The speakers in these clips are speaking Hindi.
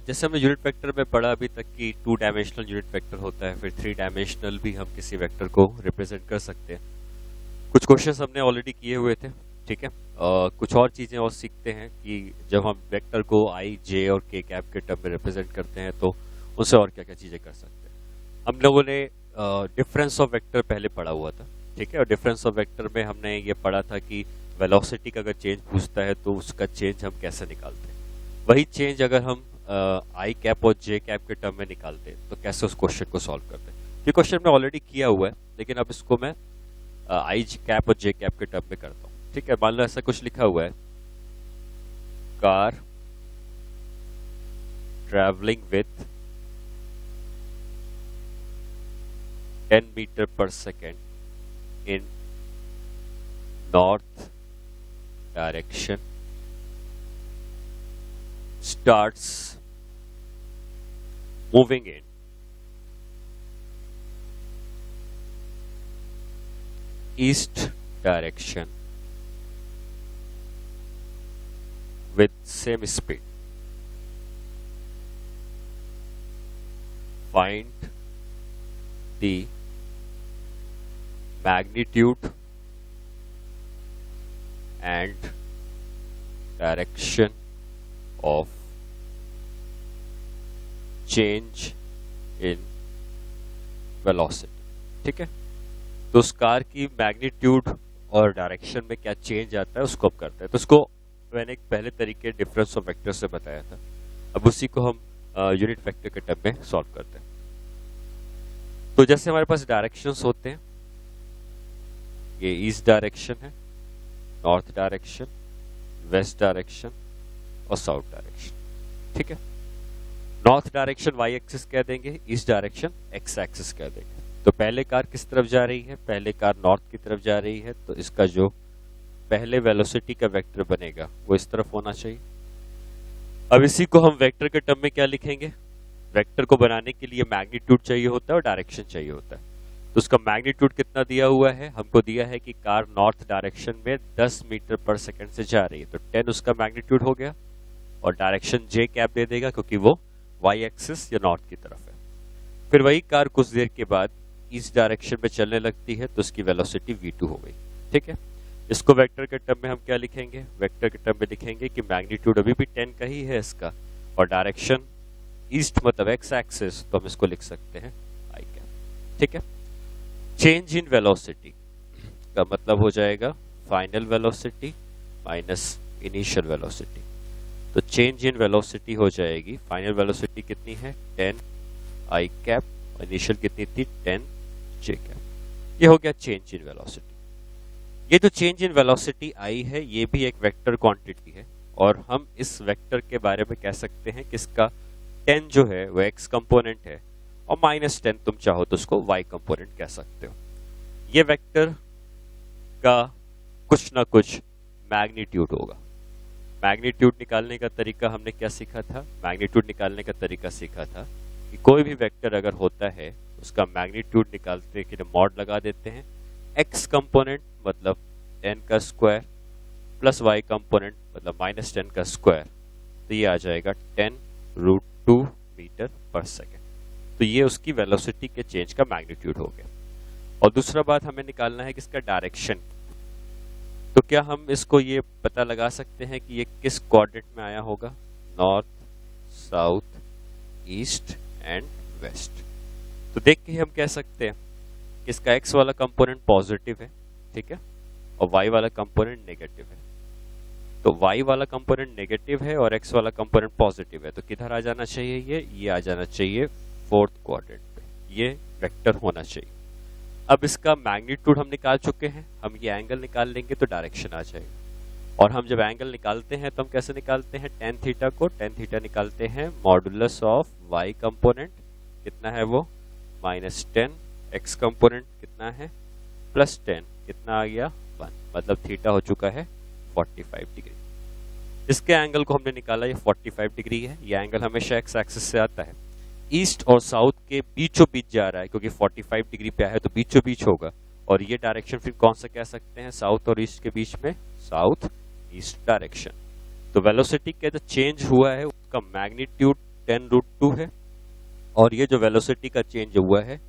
जैसे हमने यूनिट वेक्टर में पढ़ा अभी तक कि 2 डायमेंशनल यूनिट वेक्टर होता है, फिर 3 डायमेंशनल भी हम किसी वेक्टर को रिप्रेजेंट कर सकते हैं। कुछ क्वेश्चंस हमने ऑलरेडी किए हुए थे, ठीक है। कुछ और चीज़ें और सीखते हैं कि जब हम वेक्टर को आई, जे और के कैप के टर्म में रिप्रेजेंट करते हैं तो उससे और क्या क्या चीज़ें कर सकते हैं। हम लोगों ने डिफरेंस ऑफ वेक्टर पहले पढ़ा हुआ था, ठीक है। और डिफरेंस ऑफ वेक्टर में हमने ये पढ़ा था कि वेलोसिटी का अगर चेंज पूछता है तो उसका चेंज हम कैसे निकालते हैं। वही चेंज अगर हम आई कैप और जे कैप के टर्म में निकालते हैं तो कैसे उस क्वेश्चन को सॉल्व करते हैं। ये क्वेश्चन मैं ऑलरेडी किया हुआ है, लेकिन अब इसको मैं आई कैप और जे कैप के टर्म में करता हूँ, ठीक है। मान लो ऐसा कुछ लिखा हुआ है, कार ट्रैवलिंग विथ 10 मीटर पर second in north direction starts moving in east direction with same speed. Find the magnitude and direction of change in velocity, ठीक है। तो उस कार की मैग्नीट्यूड और डायरेक्शन में क्या चेंज आता है उसको अब करते हैं। तो उसको मैंने एक पहले तरीके डिफरेंस ऑफ वेक्टर से बताया था, अब उसी को हम यूनिट वेक्टर के टर्म में सॉल्व करते हैं। तो जैसे हमारे पास डायरेक्शंस होते हैं, ये ईस्ट डायरेक्शन है, नॉर्थ डायरेक्शन, वेस्ट डायरेक्शन और साउथ डायरेक्शन, ठीक है। नॉर्थ डायरेक्शन वाई एक्सिस कह देंगे, ईस्ट डायरेक्शन एक्स एक्सिस कह देंगे। तो पहले कार किस तरफ जा रही है, पहले कार नॉर्थ की तरफ जा रही है, तो इसका जो पहले वेलोसिटी का वेक्टर बनेगा वो इस तरफ होना चाहिए। अब इसी को हम वेक्टर के टर्म में क्या लिखेंगे, वेक्टर को बनाने के लिए मैग्नीट्यूड चाहिए होता है और डायरेक्शन चाहिए होता है। तो उसका मैग्नीट्यूड कितना दिया हुआ है, हमको दिया है कि कार नॉर्थ डायरेक्शन में 10 मीटर पर सेकेंड से जा रही है, तो 10 उसका मैग्नीट्यूड हो गया। और डायरेक्शन जे कैप दे देगा क्योंकि वो वाई एक्सिस या नॉर्थ की तरफ है। फिर वही कार कुछ देर के बाद ईस्ट डायरेक्शन में चलने लगती है तो उसकी वेलोसिटी v2 हो गई, ठीक है। इसको वेक्टर के टर्म में हम क्या लिखेंगे, वेक्टर के टर्म में लिखेंगे कि मैग्नीट्यूड अभी भी 10 का ही है इसका, और डायरेक्शन ईस्ट मतलब एक्स एक्सिस, तो हम इसको लिख सकते हैं आई कैप, ठीक है। चेंज इन वेलोसिटी का मतलब हो जाएगा final velocity minus initial velocity. तो चेंज इन वेलोसिटी हो जाएगी, फाइनल वेलोसिटी कितनी है 10 आई कैप, इनिशियल कितनी थी 10 जे कैप। ये हो गया चेंज इन वेलोसिटी। ये जो चेंज इन वेलोसिटी आई है ये भी एक वेक्टर क्वांटिटी है, और हम इस वेक्टर के बारे में कह सकते हैं कि इसका 10 जो है वो एक्स कंपोनेंट है और -10 तुम चाहो तो उसको वाई कंपोनेंट कह सकते हो। ये वेक्टर का कुछ ना कुछ मैग्नीट्यूड होगा। मैग्नीट्यूड निकालने का तरीका हमने क्या सीखा था, मैग्नीट्यूड निकालने का तरीका सीखा था कि कोई भी वेक्टर अगर होता है उसका मैग्नीट्यूड निकालते के लिए मॉड लगा देते हैं, एक्स कंपोनेंट मतलब 10 का स्क्वायर प्लस वाई कंपोनेंट मतलब -10 का स्क्वायर, तो ये आ जाएगा 10√2 मीटर पर सेकेंड। तो ये उसकी वेलोसिटी के चेंज का मैग्नीट्यूड हो गया। और दूसरा बात हमें निकालना है कि इसका डायरेक्शन। तो क्या हम इसको ये पता लगा सकते हैं कि ये किस कोऑर्डिनेट में आया होगा, north, south, east and west. तो देख के हम कह सकते हैं कि इसका एक्स वाला कंपोनेंट पॉजिटिव है, ठीक है, और वाई वाला कंपोनेंट नेगेटिव है। तो वाई वाला कंपोनेंट नेगेटिव है और एक्स वाला कंपोनेंट पॉजिटिव है, तो किधर आ जाना चाहिए, ये आ जाना चाहिए फोर्थ क्वाड्रेंट पे, ये वेक्टर होना चाहिए। अब इसका मैग्नीट्यूड हम निकाल चुके हैं, हम ये एंगल निकाल लेंगे तो डायरेक्शन आ जाएगा। और हम जब एंगल निकालते हैं तो हम कैसे निकालते हैं, tan थीटा को, tan थीटा निकालते हैं मॉडुलस ऑफ y कंपोनेंट कितना है वो -10, x कंपोनेंट कितना है +10, कितना आ गया 1, मतलब थीटा हो चुका है 45 डिग्री। इसके एंगल को हमने निकाला, ये 45 डिग्री है। ये एंगल हमेशा x एक्सिस से आता है, ईस्ट और साउथ के बीचों बीच जा रहा है क्योंकि 45 डिग्री पे है तो बीचों बीच होगा। और ये डायरेक्शन फिर कौन सा कह सकते हैं, साउथ और ईस्ट के बीच में, साउथ ईस्ट डायरेक्शन। तो वेलोसिटी का जो चेंज हुआ है उसका मैग्नीट्यूड 10√2 है, और ये जो वेलोसिटी का चेंज हुआ है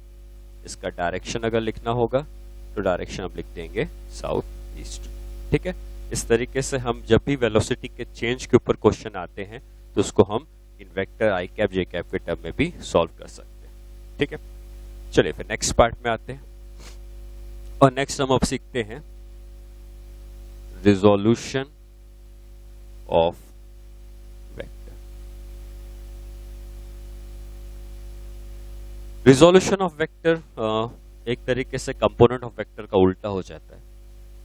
इसका डायरेक्शन अगर लिखना होगा तो डायरेक्शन हम लिख देंगे साउथ ईस्ट। ठीक है, इस तरीके से हम जब भी वेलोसिटी के चेंज के ऊपर क्वेश्चन आते हैं तो उसको हम इन वेक्टर आई कैप जे कैप के टर्म में भी सॉल्व कर सकते हैं। ठीक है, चलिए फिर नेक्स्ट पार्ट में आते हैं, और नेक्स्ट हम अब सीखते हैं resolution of vector. Resolution of vector एक तरीके से कंपोनेंट ऑफ वेक्टर का उल्टा हो जाता है।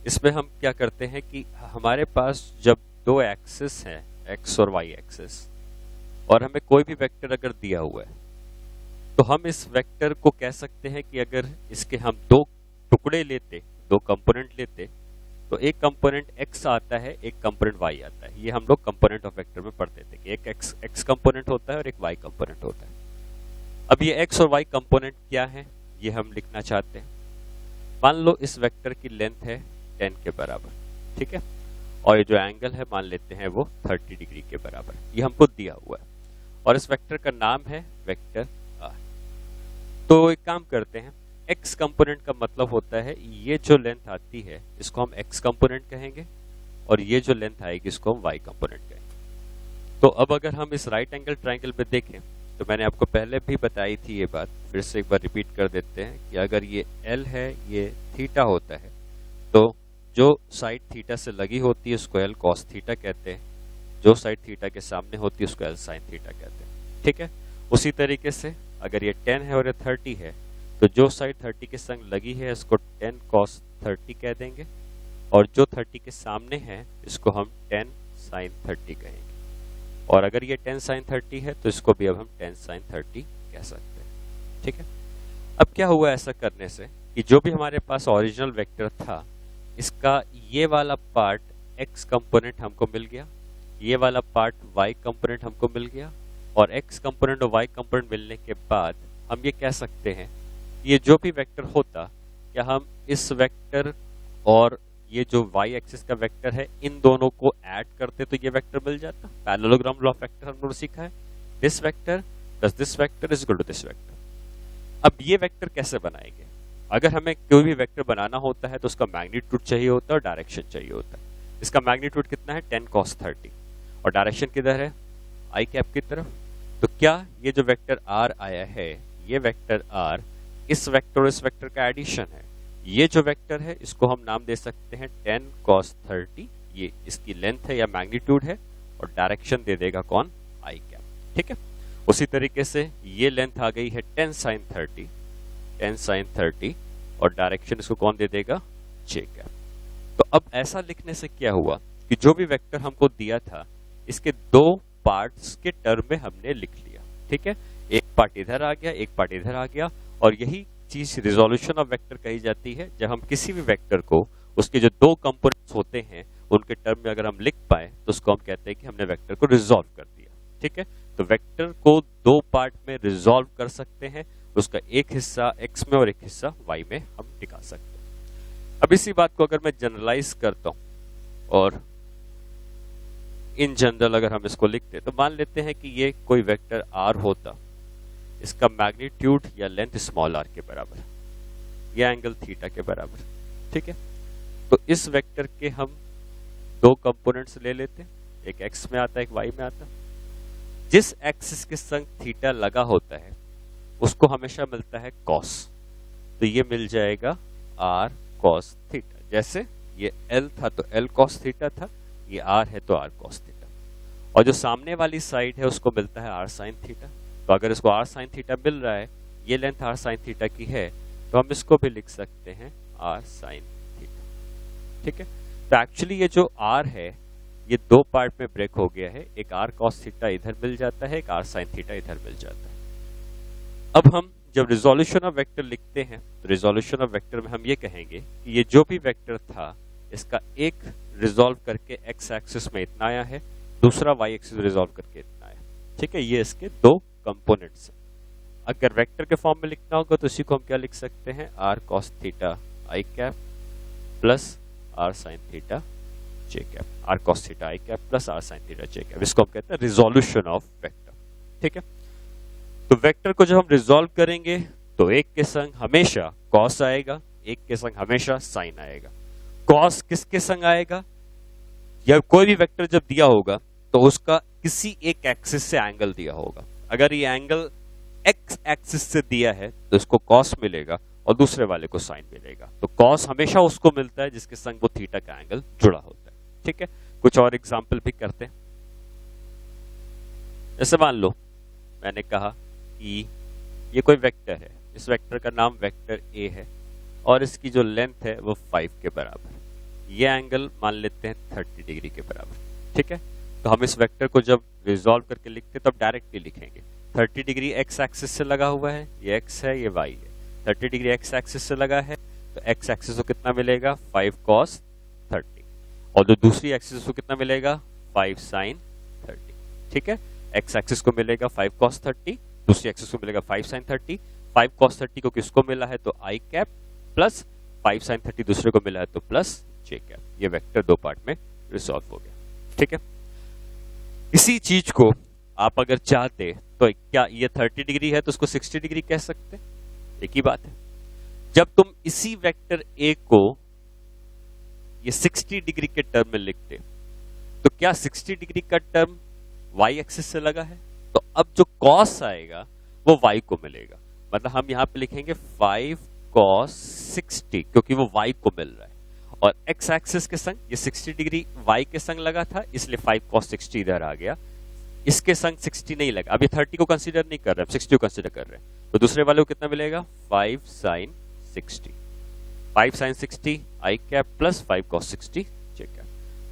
इसमें हम क्या करते हैं कि हमारे पास जब दो एक्सिस हैं, एक्स और वाई एक्सिस, और हमें कोई भी वेक्टर अगर दिया हुआ है तो हम इस वेक्टर को कह सकते हैं कि अगर इसके हम दो टुकड़े लेते, दो कंपोनेंट लेते, तो एक कंपोनेंट x आता है, एक कंपोनेंट y आता है। ये हम लोग कंपोनेंट ऑफ वेक्टर में पढ़ते थे कि एक x कंपोनेंट होता है और एक y कंपोनेंट होता है। अब ये x और y कंपोनेंट क्या है ये हम लिखना चाहते हैं। मान लो इस वेक्टर की लेंथ है 10 के बराबर, ठीक है, और ये जो एंगल है मान लेते हैं वो 30 डिग्री के बराबर, ये हमको दिया हुआ है, और इस वेक्टर का नाम है वेक्टर r। तो एक काम करते हैं, x कंपोनेंट का मतलब होता है ये जो लेंथ आती है इसको हम x कंपोनेंट कहेंगे, और ये जो लेंथ आएगी इसको हम y कंपोनेंट कहेंगे। तो अब अगर हम इस राइट एंगल ट्रायंगल पे देखें तो मैंने आपको पहले भी बताई थी ये बात, फिर से एक बार रिपीट कर देते हैं कि अगर ये L है, ये थीटा होता है, तो जो साइड थीटा से लगी होती है उसको L cos थीटा कहते हैं, जो साइड थीटा के सामने होती है उसको L sin थीटा कहते हैं। ठीक है, उसी तरीके से अगर ये 10 है और ये 30 है तो जो साइड 30 के संग लगी है इसको 10 cos 30 कह देंगे, और जो 30 के सामने है इसको हम 10 sin 30 कहेंगे, और अगर ये 10 sin 30 है तो इसको भी अब हम 10 sin 30 कह सकते हैं। ठीक है, अब क्या हुआ ऐसा करने से कि जो भी हमारे पास ओरिजिनल वेक्टर था इसका ये वाला पार्ट x कंपोनेंट हमको मिल गया, ये वाला पार्ट y कंपोनेंट हमको मिल गया, और x कंपोनेंट और y कंपोनेंट मिलने के बाद हम ये कह सकते हैं ये जो भी वेक्टर होता, क्या हम इस वेक्टर और ये जो y एक्सिस का वेक्टर है इन दोनों को ऐड करते तो ये वेक्टर मिल जाता। पैरेललोग्राम लॉ ऑफ वेक्टर हम लोग सीखा है, this vector plus this vector is equal to this vector. अब ये वेक्टर कैसे बनाएंगे? अगर हमें कोई भी वेक्टर बनाना होता है तो उसका मैग्नीट्यूड चाहिए होता है और डायरेक्शन चाहिए होता है। इसका मैग्नीट्यूड कितना है 10 cos 30, और डायरेक्शन किधर है आई कैप की तरफ। तो क्या ये जो वेक्टर r आया है ये वेक्टर r इस वेक्टर और इस वेक्टर का एडिशन है। ये जो वेक्टर है इसको हम नाम दे सकते हैं 10 cos 30, ये इसकी लेंथ है या मैग्नीट्यूड है, और डायरेक्शन दे देगा कौन आई कैप। ठीक है, उसी तरीके से ये लेंथ आ गई है 10 sin 30, 10 sin 30, और डायरेक्शन इसको कौन दे देगा जे कैप। तो अब ऐसा लिखने से क्या हुआ कि जो भी वेक्टर हमको दिया था इसके दो पार्ट्स के टर्म में हमने लिख लिया। ठीक है, एक पार्ट इधर आ गया, एक पार्ट इधर आ गया, और यही चीज रिजोल्यूशन ऑफ वेक्टर कही जाती है। जब हम किसी भी वेक्टर को उसके जो दो कंपोनेंट्स होते हैं उनके टर्म में अगर हम लिख पाए तो उसको हम कहते हैं कि हमने वेक्टर को रिजोल्व कर दिया। ठीक है, तो वेक्टर को दो पार्ट में रिजोल्व कर सकते हैं, उसका एक हिस्सा x में और एक हिस्सा y में हम दिखा सकते हैं। अब इसी बात को अगर मैं जनरलाइज करता हूं और इन जनरल अगर हम इसको लिखते तो मान लेते हैं कि ये कोई वेक्टर r होता, इसका मैग्नीट्यूड या लेंथ स्मॉल r के बराबर, यह एंगल थीटा के बराबर। ठीक है, तो इस वेक्टर के हम दो कंपोनेंट्स ले लेते, एक x में आता है एक y में आता। जिस एक्सिस के संग थीटा लगा होता है उसको हमेशा मिलता है cos, तो ये मिल जाएगा r cos थीटा। जैसे ये L था तो L cos थीटा था, ये R है तो R cos थीटा, और जो सामने वाली साइड है उसको मिलता है R sin थीटा। तो अगर इसको R sin थीटा मिल रहा है, ये लेंथ R sin थीटा की है, तो हम इसको भी लिख सकते हैं R sin थीटा। ठीक है, तो एक्चुअली ये जो R है ये दो पार्ट में ब्रेक हो गया है, एक R cos थीटा इधर मिल जाता है, एक R sin थीटा इधर मिल जाता है। अब हम जब रिजोल्यूशन ऑफ वेक्टर लिखते हैं तो रिजोल्यूशन ऑफ वेक्टर में हम ये कहेंगे कि ये जो भी वेक्टर था इसका एक रिजोल्व करके x एक्सिस में इतना आया है, दूसरा y एक्सिस रिजोल्व करके इतना आया। ठीक है, ये इसके दो कंपोनेंट्स हैं। अगर वेक्टर के फॉर्म में लिखना होगा तो इसी को हम क्या लिख सकते हैं r cos theta i cap plus r sin theta j cap, r cos theta i cap plus r sin theta j cap. इसको हम कहते हैं रिजोल्यूशन ऑफ वेक्टर। ठीक है। तो वेक्टर को जब हम रिजॉल्व करेंगे तो एक के संग हमेशा कॉस आएगा, एक के संग हमेशा साइन आएगा। कॉस किसके संग आएगा? या कोई भी वेक्टर जब दिया होगा तो उसका किसी एक एक्सिस से एंगल दिया होगा। अगर ये एंगल एक्स एक्सिस से दिया है तो इसको कॉस मिलेगा और दूसरे वाले को साइन मिलेगा। तो कॉस हमेशा उसको मिलता है जिसके संग वो थीटा का एंगल जुड़ा होता है। ठीक है, कुछ और एग्जाम्पल भी करते हैं। जैसे मान लो मैंने कहा कि ये कोई वेक्टर है, इस वेक्टर का नाम वेक्टर ए है और इसकी जो लेंथ है वो 5 के बराबर, ये एंगल मान लेते हैं 30 डिग्री के बराबर। ठीक है, तो हम इस वेक्टर को जब रिजॉल्व करके लिखते तब डायरेक्टली लिखेंगे 30 डिग्री एक्स एक्सिस से लगा हुआ है, ये एक्स है ये वाई है। 30 डिग्री एक्स एक्सिस से लगा है तो एक्स एक्सिस को कितना मिलेगा 5 cos 30 और जो दूसरी एक्सिस को कितना मिलेगा 5 sin 30। ठीक है, एक्स एक्सिस को मिलेगा 5 cos 30, दूसरी एक्सिस को मिलेगा 5 sin 30। 5 cos 30 को किसको मिला है तो आई कैप प्लस 5 sin 30 दूसरे को मिला है तो प्लस जे कैप। ये वेक्टर दो पार्ट में रिजॉल्व हो गया। ठीक है, इसी चीज को आप अगर चाहते तो क्या ये 30 डिग्री है तो उसको 60 डिग्री कह सकते हैं, एक ही बात है। जब तुम इसी वेक्टर ए को ये 60 डिग्री के टर्म में लिखते तो क्या 60 डिग्री का टर्म y एक्सिस से लगा है तो अब जो cos आएगा वो y को मिलेगा। मतलब हम यहां पे लिखेंगे 5 cos 60 क्योंकि वो y को मिल रहा है और x एक्सिस के संग ये 60 डिग्री y के संग लगा था इसलिए 5 cos 60 इधर आ गया। इसके संग 60 नहीं लगा, अब ये 30 को कंसीडर नहीं कर रहे हैं, 60 को कंसीडर कर रहे हैं। तो दूसरे वाले को कितना मिलेगा 5 sin 60, 5 sin 60 आई कैप प्लस 5 cos 60 जे कैप।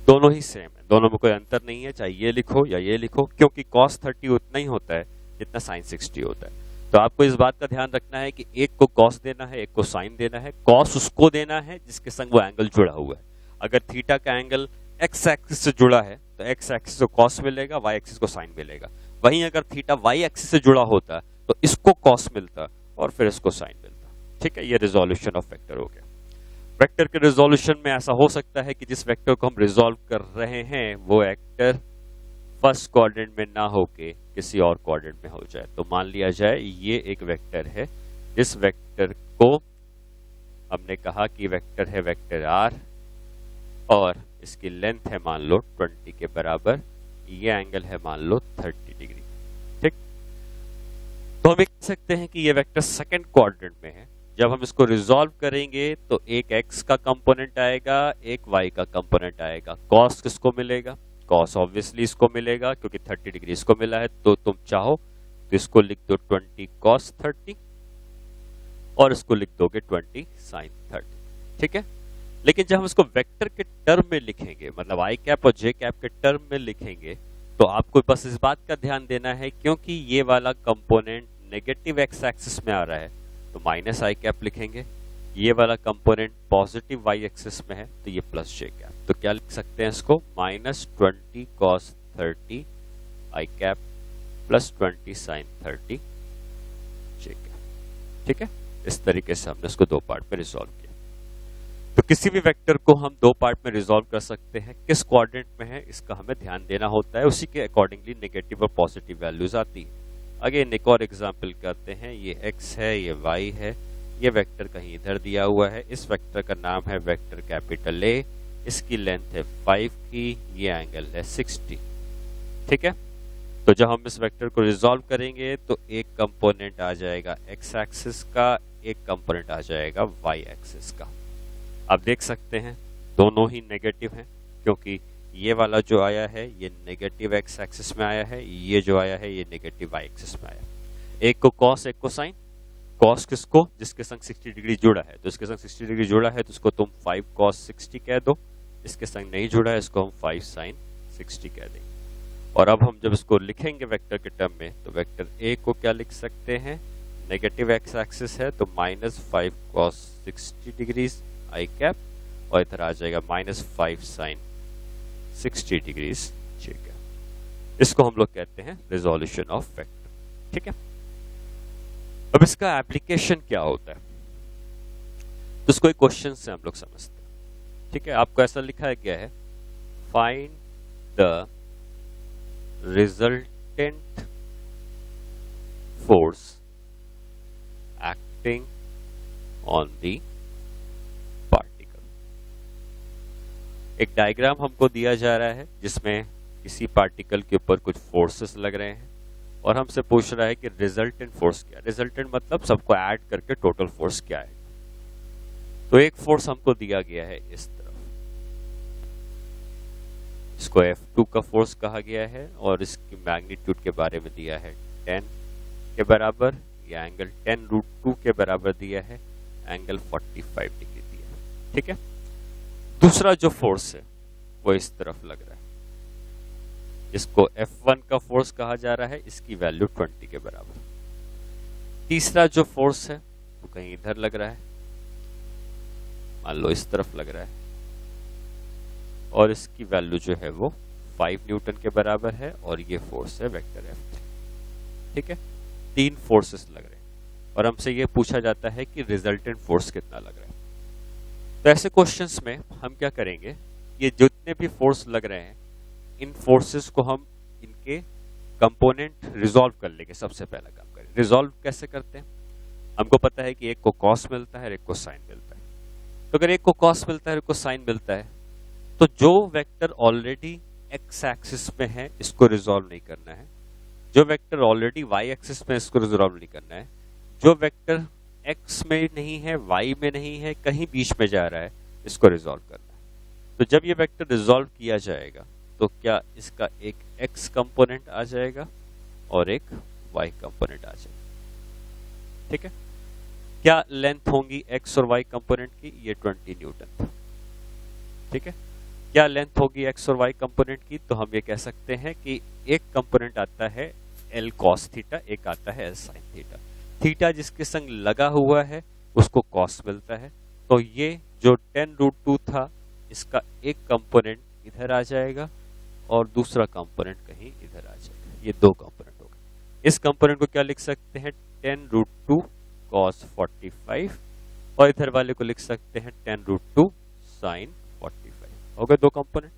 दोनों ही सेम है, दोनों में कोई अंतर नहीं है, चाहे ये लिखो या ये लिखो, क्योंकि cos 30 उतना ही होता है जितना sin 60 होता है। तो आपको इस बात का ध्यान रखना है कि एक को cos देना है, एक को sin देना है। cos उसको देना है जिसके संग वो एंगल जुड़ा हुआ है। अगर थीटा का एंगल x एक्सिस से जुड़ा है तो x एक्सिस को cos मिलेगा, y एक्सिस को sin मिलेगा। वहीं अगर थीटा y एक्सिस से जुड़ा होता तो इसको cos मिलता और फिर इसको sin मिलता। ठीक है, ये रिजोल्यूशन ऑफ वेक्टर हो गया। वेक्टर के रिजोल्यूशन में ऐसा हो सकता है कि जिस वेक्टर को हम रिजॉल्व कर रहे हैं वो वेक्टर फर्स्ट क्वाड्रेंट में ना होके किसी और क्वाड्रेंट में हो जाए। तो मान लिया जाए ये एक वेक्टर है, इस वेक्टर को हमने कहा कि वेक्टर है वेक्टर r और इसकी लेंथ है मान लो 20 के बराबर, ये एंगल है मान लो 30 डिग्री। ठीक, तो हम कह सकते हैं कि ये वेक्टर सेकंड क्वाड्रेंट में है। जब हम इसको रिजॉल्व करेंगे तो एक x का कंपोनेंट आएगा, एक y का कंपोनेंट आएगा। cos किसको मिलेगा, cos ऑब्वियसली इसको मिलेगा क्योंकि 30 डिग्री इसको मिला है। तो तुम चाहो तो इसको लिख दो 20 cos 30 और इसको लिख दोगे 20 sin 30। ठीक है, लेकिन जब हम इसको वेक्टर के टर्म में लिखेंगे, मतलब आई कैप और जे कैप के टर्म में लिखेंगे, तो आपको बस इस बात का ध्यान देना है क्योंकि ये वाला कंपोनेंट नेगेटिव एक्स एक्सिस में आ रहा है तो माइनस आई कैप लिखेंगे, ये वाला कंपोनेंट पॉजिटिव वाई एक्सिस में है तो ये प्लस जे कैप। तो क्या लिख सकते हैं इसको -20 cos 30 I cap plus 20 sin 30 J cap. ठीक है, इस तरीके से हमने इसको दो पार्ट में रिजॉल्व किया। तो किसी भी वेक्टर को हम दो पार्ट में रिजॉल्व कर सकते हैं, किस क्वाड्रेंट में है इसका हमें ध्यान देना होता है, उसी के अकॉर्डिंगली नेगेटिव और पॉजिटिव वैल्यूज आती है। अगेन एक और एग्जांपल करते हैं, ये x है ये y है, ये वेक्टर कहीं इधर दिया हुआ है, इस वेक्टर का नाम है वेक्टर कैपिटल A, इसकी लेंथ है 5 की, ये एंगल है 60। ठीक है, तो जब हम इस वेक्टर को रिजॉल्व करेंगे तो एक कंपोनेंट आ जाएगा x एक्सिस का, एक कंपोनेंट आ जाएगा y एक्सिस का। आप देख सकते हैं दोनों ही नेगेटिव हैं क्योंकि ये वाला जो आया है ये नेगेटिव एक्स एक्सिस में आया है, ये जो आया है ये नेगेटिव वाई एक्सिस में आया है। एक को कॉस एक को साइन। कॉस किसको, जिसके संग 60 डिग्री जुड़ा है, तो इसके संग 60 डिग्री जुड़ा है तो इसको तुम 5 cos 60 कह दो, इसके संग नहीं जुड़ा है इसको हम 5 sin 60 कह देंगे। और अब हम जब इसको लिखेंगे वेक्टर के टर्म में तो वेक्टर ए को क्या लिख सकते हैं, नेगेटिव एक्स एक्सिस है तो -5 cos 60 डिग्री आई कैप और इधर आ जाएगा -5 sin 60 डिग्रीज जे कैप। इसको हम लोग कहते हैं रिजोल्यूशन ऑफ वेक्टर। ठीक है, अब इसका एप्लीकेशन क्या होता है तो इसको एक क्वेश्चन से हम लोग समझते हैं। ठीक है, आपको ऐसा लिखा गया है find the resultant force acting on the particle. एक डायग्राम हमको दिया जा रहा है जिसमें किसी पार्टिकल के ऊपर कुछ फोर्सेस लग रहे हैं और हमसे पूछ रहा है कि रिजल्टेंट फोर्स क्या है। रिजल्टेंट मतलब सबको ऐड करके टोटल फोर्स क्या है। तो एक फोर्स हमको दिया गया है इस तरफ, इसको F2 का फोर्स कहा गया है और इसकी मैग्नीट्यूड के बारे में दिया है 10 के बराबर, या एंगल 10√2 के बराबर दिया है, एंगल 45 डिग्री दिया है। ठीक है। दूसरा जो फोर्स है वो इस तरफ लग रहा है, इसको F1 का फोर्स कहा जा रहा है, इसकी वैल्यू 20 के बराबर। तीसरा जो फोर्स है वो कहीं इधर लग रहा है, मान लो इस तरफ लग रहा है, और इसकी वैल्यू जो है वो 5 न्यूटन के बराबर है और ये फोर्स है वेक्टर F3। ठीक है। 3 फोर्सेस लग रहे हैं और हमसे ये पूछा जाता है कि रिजल्टेंट फोर्स कितना लग रहा है। तो ऐसे क्वेश्चंस में हम क्या करेंगे, ये जितने भी फोर्स लग रहे हैं इन फोर्सेस को हम इनके कंपोनेंट रिजॉल्व कर लेंगे। सबसे पहला काम करें, रिजॉल्व कैसे करते हैं। हमको पता है कि एक को कॉस मिलता है और एक को साइन मिलता है। तो अगर एक को कॉस मिलता है और एक को साइन मिलता है तो जो वेक्टर ऑलरेडी एक्स एक्सिस में है इसको रिजॉल्व नहीं करना है, जो वेक्टर ऑलरेडी वाई एक्सिस में इसको रिजॉल्व नहीं करना है, जो वेक्टर एक्स में नहीं है वाई में नहीं है कहीं बीच में जा रहा है इसको रिजॉल्व करना है। तो जब ये वेक्टर रिजॉल्व किया जाएगा तो क्या इसका एक एक्स कंपोनेंट आ जाएगा और एक वाई कंपोनेंट आ जाएगा। ठीक है। क्या लेंथ होंगी एक्स और वाई कंपोनेंट की, ये 20 न्यूटन। ठीक है। क्या लेंथ होगी एक्स और वाई कंपोनेंट की, तो हम ये कह सकते हैं कि एक कंपोनेंट आता है L cos थीटा, एक आता है L sin थीटा। थीटा जिसके संग लगा हुआ है उसको cos मिलता है, तो ये जो 10√2 था इसका एक कंपोनेंट इधर आ जाएगा और दूसरा कंपोनेंट कहीं इधर आ जाएगा। ये 2 कंपोनेंट हो गए। इस कंपोनेंट को क्या लिख सकते हैं, 10√2 cos 45, और इधर वाले को लिख सकते हैं 10√2 sin 45। हो गए 2 कंपोनेंट।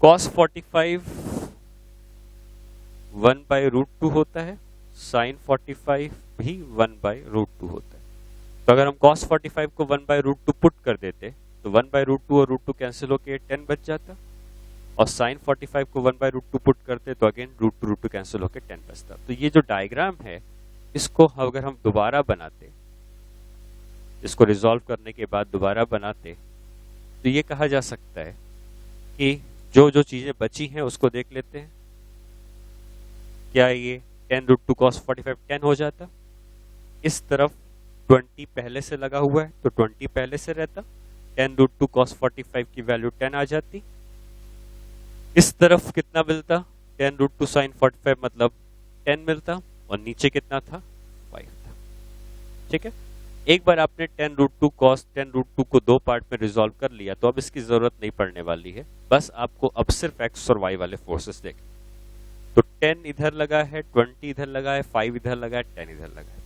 cos 45 1/√2 होता है, sin 45 भी 1/√2 होता है। तो अगर हम cos 45 को 1/√2 पुट कर देते तो 1/√2 और √2 कैंसिल होके 10 बच जाता, और sin 45 को 1/√2 पुट करते तो अगेन √2 कैंसिल होके 10 बचता। तो ये जो डायग्राम है इसको अगर हम दोबारा बनाते, इसको रिजॉल्व करने के बाद दोबारा बनाते, तो ये कहा जा सकता है कि जो जो चीजें बची हैं उसको देख लेते हैं। क्या ये 10√2 cos 45 10 हो जाता, इस तरफ 20 पहले से लगा हुआ है तो 20 पहले से रहता, 10√2 cos 45 की वैल्यू 10 आ जाती। इस तरफ कितना मिलता, 10√2 sin 45 मतलब 10 मिलता, और नीचे कितना था, 5 था। ठीक है। एक बार आपने 10√2 cos 10√2 को 2 पार्ट में रिजॉल्व कर लिया तो अब इसकी जरूरत नहीं पड़ने वाली है, बस आपको अब सिर्फ एक्स और वाई वाले फोर्सेस देखें। तो 10 इधर लगा है, 20 इधर लगा है, 5 इधर लगा है, 10 इधर लगा है।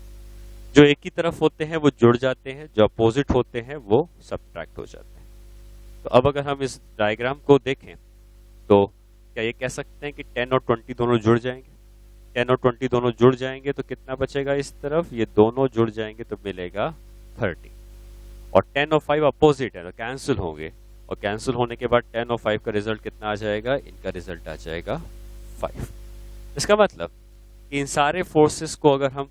जो एक ही तरफ होते हैं वो जुड़ जाते हैं, जो अपोजिट होते हैं वो सब्ट्रैक्ट हो जाते हैं। तो अब अगर हम इस डायग्राम को देखें तो क्या ये कह सकते हैं कि 10 और 20 दोनों जुड़ जाएंगे, 10 और 20 दोनों जुड़ जाएंगे तो कितना बचेगा इस तरफ, ये दोनों जुड़ जाएंगे तो मिलेगा 30, और 10 और 5 अपोजिट है तो कैंसिल होंगे, और कैंसिल होने के बाद 10 और 5 का रिजल्ट कितना आ जाएगा, इनका रिजल्ट आ जाएगा 5। इसका मतलब कि इन सारे फोर्सेस को अगर हम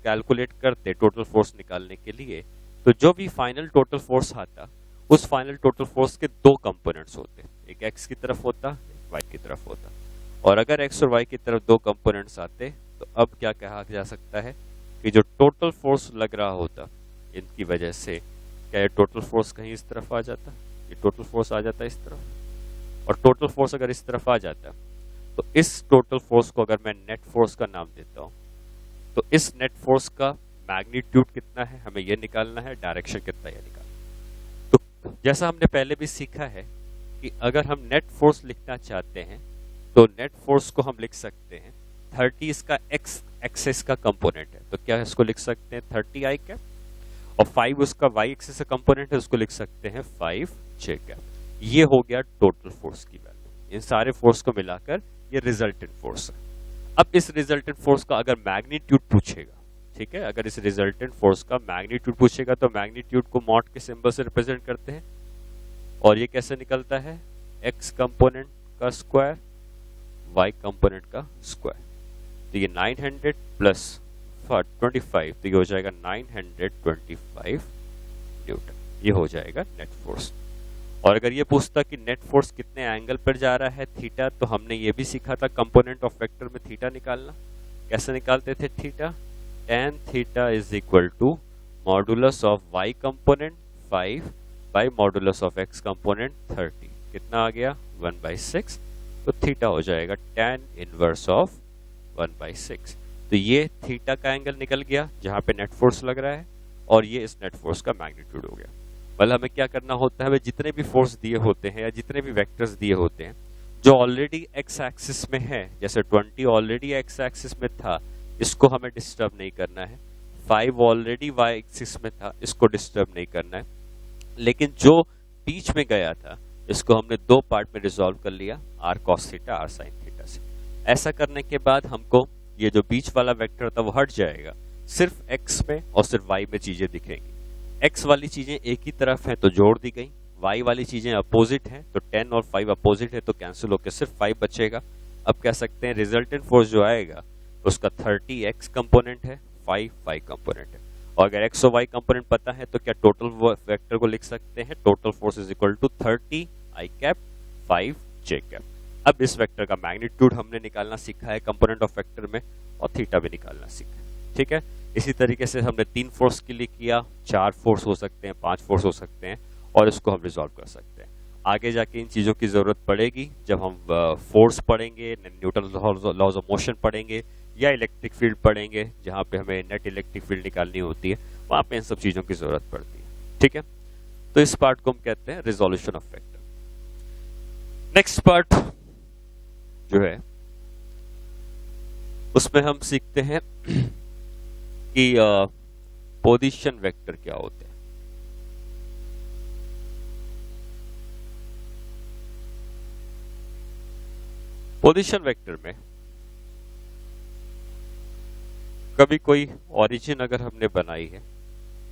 कैलकुलेट करते टोटल फोर्स निकालने के लिए, तो जो भी फाइनल टोटल फोर्स आता उस फाइनल टोटल फोर्स के 2 कंपोनेंट्स होते, एक एक्स की तरफ होता, एक वाई की तरफ होता। और अगर एक्स और वाई की तरफ 2 कंपोनेंट्स आते तो अब क्या कहा जा सकता है कि जो टोटल फोर्स लग रहा होता इनकी वजह से, क्या ये टोटल फोर्स कहीं इस तरफ आ जाता, ये टोटल फोर्स आ जाता इस तरफ, और टोटल फोर्स अगर इस तरफ आ जाता तो इस टोटल फोर्स को अगर मैं नेट फोर्स का नाम देता हूं तो इस नेट फोर्स का मैग्नीट्यूड कितना है हमें यह निकालना है, डायरेक्शन कितना यह निकालना। तो जैसा हमने पहले भी सीखा है कि अगर हम नेट फोर्स लिखना चाहते हैं तो नेट फोर्स को हम लिख सकते हैं 30 इसका एक्स एक्सिस का कंपोनेंट है तो क्या इसको लिख सकते हैं 30 आई कैप, और 5 उसका वाई एक्सिस का कंपोनेंट है उसको लिख सकते हैं 5 जे कैप। ये हो गया टोटल फोर्स की वैल्यू। इन सारे फोर्स को मिलाकर ये रिजल्टेंट फोर्स है। अब इस रिजल्टेंट फोर्स का अगर मैग्नीट्यूड पूछेगा, ठीक है, अगर इस रिजल्टेंट फोर्स का मैग्नीट्यूड पूछेगा तो मैग्नीट्यूड को मॉड के सिंबल से रिप्रेजेंट करते हैं और ये कैसे निकलता है, x कंपोनेंट का स्क्वायर y कंपोनेंट का स्क्वायर। तो ये 900 प्लस 25 तो ये हो जाएगा 925 न्यूटन, ये हो जाएगा नेट फोर्स। और अगर ये पूछता कि नेट फोर्स कितने एंगल पर जा रहा है थीटा, तो हमने ये भी सीखा था कंपोनेंट ऑफ वेक्टर में थीटा निकालना। कैसे निकालते थे theta, tan theta is equal to modulus of y component 5 by modulus of x component 30। कितना आ गया 1/6, तो थीटा हो जाएगा tan इनवर्स ऑफ 1/6। तो ये थीटा का एंगल निकल गया जहां पे नेट फोर्स लग रहा है और ये इस नेट फोर्स का मैग्नीट्यूड हो गया। मतलब हमें क्या करना होता है, वे जितने भी फोर्स दिए होते हैं या जितने भी वेक्टर्स दिए होते हैं जो ऑलरेडी एक्स एक्सिस में है, जैसे 20 ऑलरेडी एक्स एक्सिस में था, इसको हमें डिस्टर्ब नहीं करना है। 5 ऑलरेडी वाई एक्सिस में था, इसको डिस्टर्ब नहीं करना है। लेकिन जो बीच में गया था इसको हमने दो पार्ट में रिजॉल्व कर लिया, R cos theta R sine theta से। ऐसा करने के बाद हमको ये जो बीच वाला वेक्टर था वो हट जाएगा, सिर्फ एक्स में और सिर्फ वाई में चीजें दिखेंगी। एक्स वाली चीजें एक ही तरफ हैं तो जोड़ दी गई, वाई वाली चीजें अपोजिट हैं तो 10 और 5 अपोजिट है तो कैंसिल होकर सिर्फ 5 बचेगा। अब कह सकते हैं रिजल्टेंट फोर्स जो आएगा उसका 30 एक्स कंपोनेंट है, 5 वाई कंपोनेंट है। और अगर एक्स और वाई कंपोनेंट पता है तो क्या टोटल वेक्टर को लिख सकते हैं, total force is equal to 30 I cap 5 J cap. अब इस वेक्टर का मैग्नीट्यूड हमने निकालना सीखा है कंपोनेंट ऑफ वेक्टर में और थीटा भी निकालना सीखा है, ठीक है। इसी तरीके से हमने 3 फोर्स के लिए किया, 4 फोर्स हो सकते हैं, 5 फोर्स हो सकते हैं और इसको हम रिजॉल्व कर सकते हैं। आगे जाके इन चीजों की जरूरत पड़ेगी जब हम फोर्स पढ़ेंगे, न्यूटन लॉज ऑफ मोशन पढ़ेंगे या इलेक्ट्रिक फील्ड पढ़ेंगे जहां पे हमें नेट इलेक्ट्रिक फील्ड निकालनी होती है, वहां पे इन सब चीजों की जरूरत पड़ती है, ठीक है। तो इस पार्ट को हम कहते हैं resolution of vector. Next part जो है उसमें हम सीखते हैं कि पोजीशन वेक्टर क्या होते हैं। पोजीशन वेक्टर में कभी कोई ओरिजिन अगर हमने बनाई है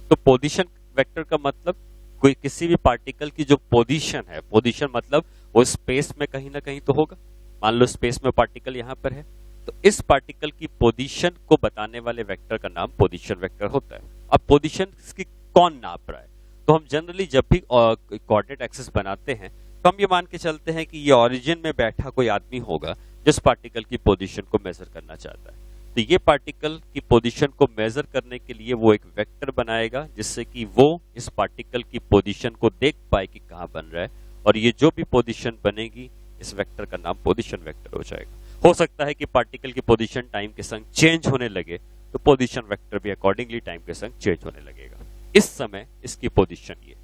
तो पोजीशन वेक्टर का मतलब कोई किसी भी पार्टिकल की जो पोजीशन है, पोजीशन मतलब वो स्पेस में कहीं ना कहीं तो होगा। मान लो स्पेस में पार्टिकल यहां पर है तो इस पार्टिकल की पोजीशन को बताने वाले वेक्टर का नाम पोजीशन वेक्टर होता है। अब पोजीशन की कौन नाप रहा है, तो हम जनरली जब भी कोऑर्डिनेट एक्सिस बनाते हैं तो हम ये मान के चलते हैं कि ये ओरिजिन में बैठा कोई आदमी होगा जिस पार्टिकल की पोजीशन को मेजर करना चाहता है। तो ये पार्टिकल की पोजीशन को मेजर करने के लिए वो एक वेक्टर बनाएगा जिससे कि वो इस पार्टिकल की पोजीशन को देख पाए कि कहां बन रहा है, और ये जो भी पोजीशन बनेगी इस वेक्टर का नाम पोजीशन वेक्टर हो जाएगा। हो सकता है कि पार्टिकल की पोजीशन टाइम के संग चेंज होने लगे तो पोजीशन वेक्टर भी अकॉर्डिंगली टाइम के संग चेंज होने लगेगा। इस समय इसकी पोजीशन ये।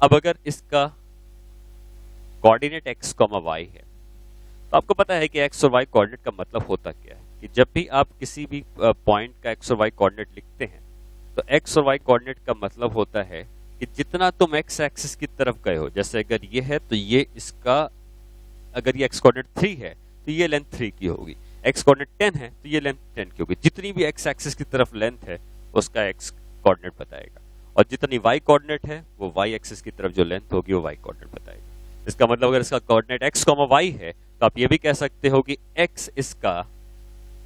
अब अगर इसका कोऑर्डिनेट x, y है तो आपको पता है कि x और y कोऑर्डिनेट का मतलब होता क्या है कि जब भी आप किसी भी पॉइंट का x और y कोऑर्डिनेट लिखते हैं तो x और y कोऑर्डिनेट का मतलब होता है कि जितना तुम x एक्सिस की तरफ गए हो, जैसे अगर ये है तो ये इसका, अगर ये x कोऑर्डिनेट 3 है तो ये लेंथ 3 की होगी, x कोऑर्डिनेट 10 है तो ये लेंथ 10 की होगी। जितनी भी x एक्सिस की तरफ लेंथ है उसका x कोऑर्डिनेट बताएगा, और जितनी y कोऑर्डिनेट है वो y एक्सिस की तरफ जो लेंथ होगी वो y कोऑर्डिनेट बताएगा। इसका मतलब अगर इसका कोऑर्डिनेट x, y है तो आप ये भी कह सकते हो कि x इसका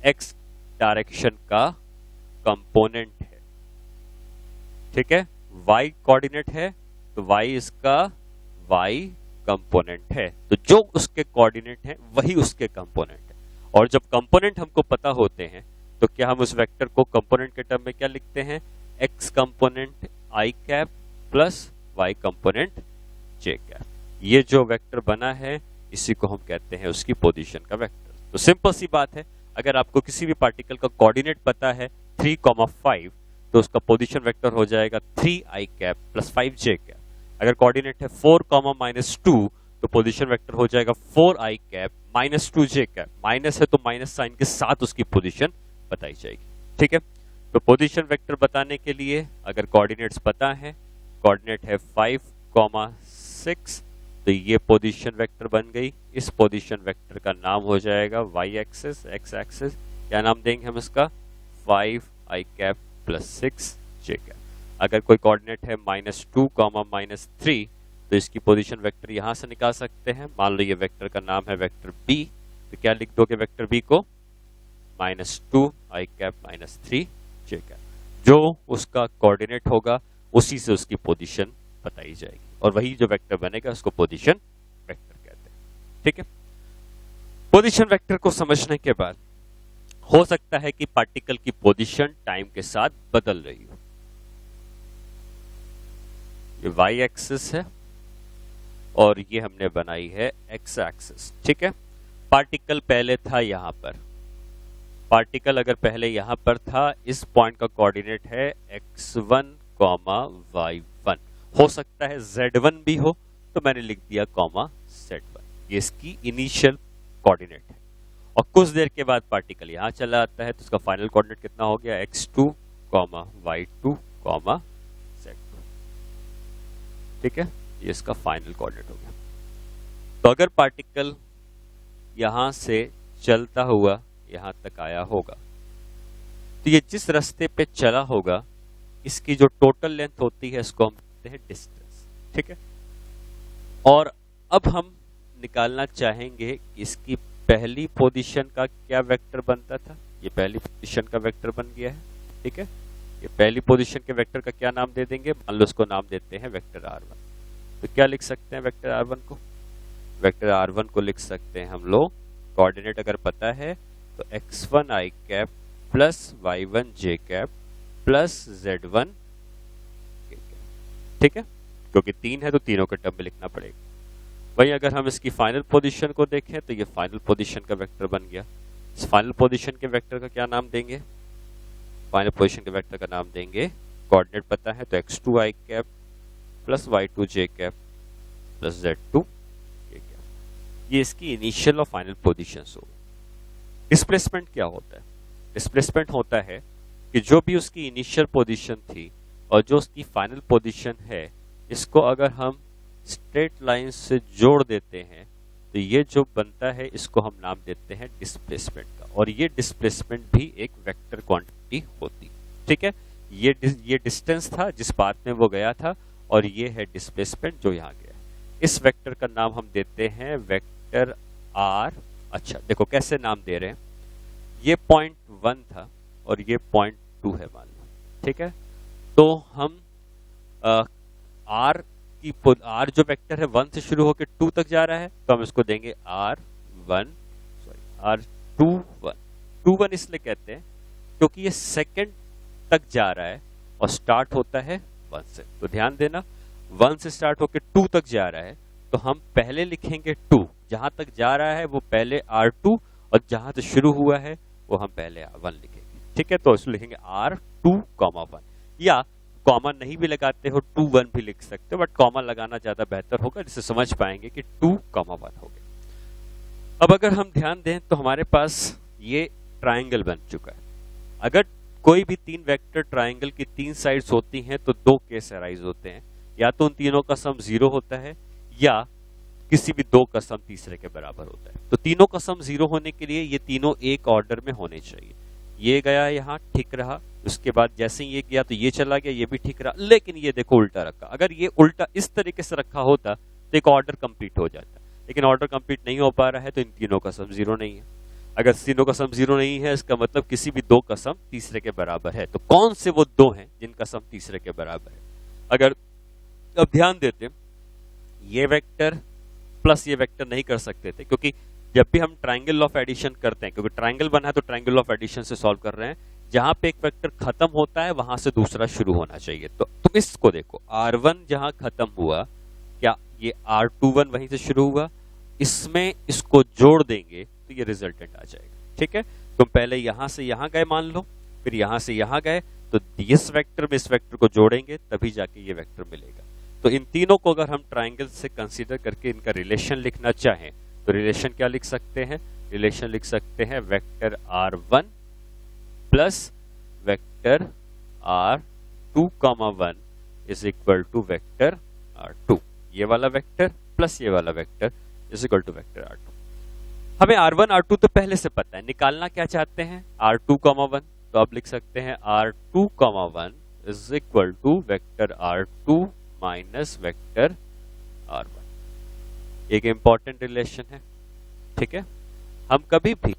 x डायरेक्शन का कंपोनेंट है, ठीक है। y कोऑर्डिनेट है तो y इसका y कंपोनेंट है, तो जो उसके कोऑर्डिनेट है वही उसके कंपोनेंट है। और जब कंपोनेंट हमको पता होते हैं तो क्या हम उस वेक्टर को कंपोनेंट के टर्म में क्या लिखते हैं, x component i cap plus y component j cap. ये जो वेक्टर बना है इसी को हम कहते हैं उसकी पोजीशन का वेक्टर। तो सिंपल सी बात है, अगर आपको किसी भी पार्टिकल का कोऑर्डिनेट पता है 3,5 तो उसका पोजीशन वेक्टर हो जाएगा 3i cap plus 5j cap. अगर कोऑर्डिनेट है 4,-2 तो पोजीशन वेक्टर हो जाएगा 4i cap minus 2j cap. Minus है तो माइनस साइन के साथ उसकी पोजीशन बताई जाएगी, ठीक है। तो पोजीशन वेक्टर बताने के लिए अगर कोऑर्डिनेट्स पता है, कोऑर्डिनेट है 5,6 तो तो ये पोजीशन वेक्टर बन गई। इस पोजीशन वेक्टर का नाम हो जाएगा वाई एक्सिस, एक्स एक्सिस क्या नाम देंगे हम इसका 5i cap plus 6j cap. अगर कोई कोऑर्डिनेट है -2, -3 तो इसकी पोजीशन वेक्टर यहां से निकाल सकते हैं। मान लो ये वेक्टर का नाम है वेक्टर बी, तो क्या लिख दोगे वेक्टर बी को -2i कैप -3j कैप। जो उसका कोऑर्डिनेट होगा उसी से उसकी पोजीशन बताई जाएगी और वही जो वेक्टर बनेगा उसको पोजीशन वेक्टर कहते हैं। ठीक है, पोजीशन वेक्टर को समझने के बाद हो सकता है कि पार्टिकल की पोजीशन टाइम के साथ बदल रही हो। ये वाई एक्सिस है और ये हमने बनाई है एक्स एक्सिस। ठीक है, पार्टिकल पहले था यहां पर, पार्टिकल अगर पहले यहां पर था, इस पॉइंट का कोऑर्डिनेट है x1, y1, हो सकता है z1 भी हो, तो मैंने लिख दिया z1। ये इसकी इनिशियल कोऑर्डिनेट है और कुछ देर के बाद पार्टिकल यहां चला आता है तो उसका फाइनल कोऑर्डिनेट कितना हो गया x2, y2, z2। ठीक है, ये इसका फाइनल कोऑर्डिनेट हो गया। तो अगर पार्टिकल यहां से चलता हुआ यहां तक आया होगा तो ये जिस रास्ते पे चला होगा इसकी जो टोटल लेंथ होती है इसको हम कहते हैं डिस्टेंस। ठीक है, और अब हम निकालना चाहेंगे कि इसकी पहली पोजीशन का क्या वेक्टर बनता था। ये पहली पोजीशन का वेक्टर बन गया है। ठीक है, ये पहली पोजीशन के वेक्टर का क्या नाम दे देंगे, मान लो इसको नाम देते हैं वेक्टर r1। तो क्या लिख सकते हैं वेक्टर r1 को, वेक्टर r1 को लिख सकते हैं हम लोग, कोऑर्डिनेट अगर पता है तो x1 i cap plus y1 j cap plus z1 k cap. ठीक है, क्योंकि 3 है तो तीनों के टर्म में लिखना पड़ेगा। वहीं अगर हम इसकी फाइनल पोजीशन को देखें तो ये फाइनल पोजीशन का वेक्टर बन गया। इस फाइनल पोजीशन के वेक्टर का क्या नाम देंगे, फाइनल पोजीशन के वेक्टर का नाम देंगे, कोऑर्डिनेट पता है तो x2 i cap plus y2 j cap plus z2 k cap. ये इसकी इनिशियल और फाइनल पोजीशंस हो। डिस्प्लेसमेंट क्या होता है, डिस्प्लेसमेंट होता है कि जो भी उसकी इनिशियल पोजीशन थी और जो उसकी फाइनल पोजीशन है, इसको अगर हम स्ट्रेट लाइन से जोड़ देते हैं तो ये जो बनता है इसको हम नाम देते हैं डिस्प्लेसमेंट का। और ये डिस्प्लेसमेंट भी एक वेक्टर क्वांटिटी होती। ठीक है, ये डिस्टेंस था जिस बात में वो गया था और ये है डिस्प्लेसमेंट जो यहाँ गया। इस वेक्टर का नाम हम देते हैं वेक्टर आर। अच्छा देखो कैसे नाम दे रहे हैं, ये पॉइंट 1 था और ये पॉइंट 2 है मान लो। ठीक है, तो हम आर जो वेक्टर है 1 से शुरू होकर 2 तक जा रहा है तो हम इसको देंगे R21 इसलिए कहते हैं क्योंकि ये सेकंड तक जा रहा है और स्टार्ट होता है 1 से। तो ध्यान देना 1 से स्टार्ट होकर 2 तक जा रहा है तो हम पहले लिखेंगे 2, जहां तक जा रहा है वो पहले R2 और जहां से शुरू हुआ है वो हम पहले 1 लिखेंगे। ठीक है, तो इसको लिखेंगे R2,1 या कॉमा नहीं भी लगाते हो 2, 1 भी लिख सकते हो, बट कॉमा लगाना ज्यादा बेहतर होगा जिससे समझ पाएंगे कि 2,1 हो गया। अब अगर हम ध्यान दें तो हमारे पास ये ट्राइंगल बन चुका है। अगर कोई भी 3 वेक्टर ट्राइंगल की 3 साइड्स होती हैं तो 2 केस अराइज होते हैं, या तो उन तीनों का सम 0 होता है या किसी भी 2 का सम तीसरे के बराबर होता है। तो तीनों का सम 0 होने के लिए ये तीनों एक ऑर्डर में होने चाहिए। ये गया यहाँ ठीक रहा, उसके बाद जैसे ही ये गया तो ये चला गया, ये भी ठीक रहा, लेकिन ये देखो उल्टा रखा। अगर ये उल्टा इस तरीके से रखा होता तो एक ऑर्डर कंप्लीट हो जाता, लेकिन ऑर्डर कंप्लीट नहीं हो पा रहा है तो इन तीनों का सम 0 नहीं है। अगर तीनों का सम 0 नहीं है इसका मतलब किसी भी 2 का सम तीसरे के बराबर है। तो कौन से वो 2 हैं जिनका सम तीसरे के बराबर है। अगर अब ध्यान देते ये वेक्टर प्लस ये वेक्टर नहीं कर सकते थे, क्योंकि जब भी हम ट्राइंगल ऑफ एडिशन करते हैं, क्योंकि ट्राइंगल बना है तो ट्राइंगल ऑफ एडिशन से सॉल्व कर रहे हैं, जहां पे एक वेक्टर खत्म होता है वहां से दूसरा शुरू होना चाहिए। तो तुम इसको देखो R1 जहां खत्म हुआ, क्या ये R21 वहीं से शुरू हुआ, इसमें इसको जोड़ देंगे तो ये रिजल्टेंट आ जाएगा। ठीक है, तुम पहले यहां से यहां गए मान लो, फिर यहां से यहां गए, तो इस वेक्टर में इस वेक्टर को जोड़ेंगे तभी जाके ये वेक्टर मिलेगा। तो इन तीनों को अगर हम ट्राइंगल से कंसीडर करके इनका रिलेशन लिखना चाहें तो रिलेशन क्या लिख सकते हैं, रिलेशन लिख सकते हैं vector R1 plus vector R2,1 is equal to vector R2। ये वाला वेक्टर प्लस ये वाला vector is equal to vector R2। हमें R1 R2 तो पहले से पता है, निकालना क्या चाहते हैं R2, 1, तो आप लिख सकते हैं R2, 1 is equal to vector R2 minus vector R1। एक इंपॉर्टेंट रिलेशन है, ठीक है। हम कभी भी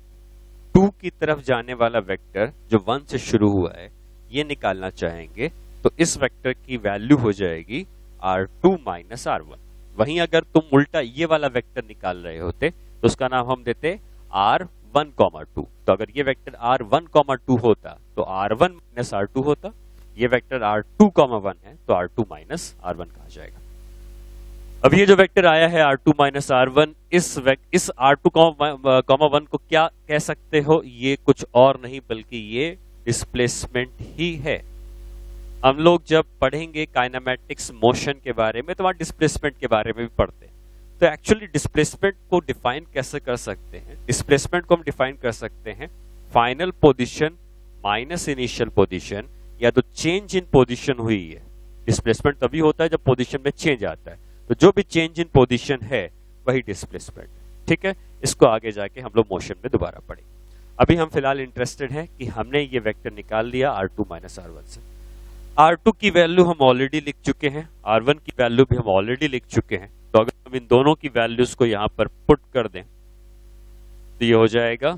2 की तरफ जाने वाला वेक्टर जो 1 से शुरू हुआ है ये निकालना चाहेंगे तो इस वेक्टर की वैल्यू हो जाएगी R2 माइनस R1। वहीं अगर तुम उल्टा ये वाला वेक्टर निकाल रहे होते तो उसका नाम हम देते R1, 2। तो अगर ये वेक्टर R1, 2 होता तो R1 माइनस R2 होता, ये वेक्टर R2, 1 है तो R2 माइनस R1 कहा जाएगा। अब ये जो वेक्टर आया है R2 माइनस R1, इस R2, 1 को क्या कह सकते हो, ये कुछ और नहीं बल्कि ये डिस्प्लेसमेंट ही है। हम लोग जब पढ़ेंगे काइनेमैटिक्स मोशन के बारे में तो वहां डिस्प्लेसमेंट के बारे में भी पढ़ते हैं। तो एक्चुअली डिस्प्लेसमेंट को डिफाइन कैसे कर सकते हैं, डिस्प्लेसमेंट को हम डिफाइन कर सकते हैं final position minus initial position, या तो चेंज इन पोजीशन हुई है। डिस्प्लेसमेंट तभी होता है जब पोजीशन में चेंज आता है, तो जो भी चेंज इन पोजीशन है वही डिस्प्लेसमेंट, ठीक है। इसको आगे जाके हम लोग मोशन में दोबारा पढ़ेंगे। अभी हम फिलहाल इंटरेस्टेड हैं कि हमने ये वेक्टर निकाल लिया R2 माइनस R1 से। R2 की वैल्यू हम ऑलरेडी लिख चुके हैं, R1 की वैल्यू भी हम ऑलरेडी लिख चुके हैं। तो अगर हम इन दोनों की वैल्यूज को यहां पर पुट कर दें तो ये हो जाएगा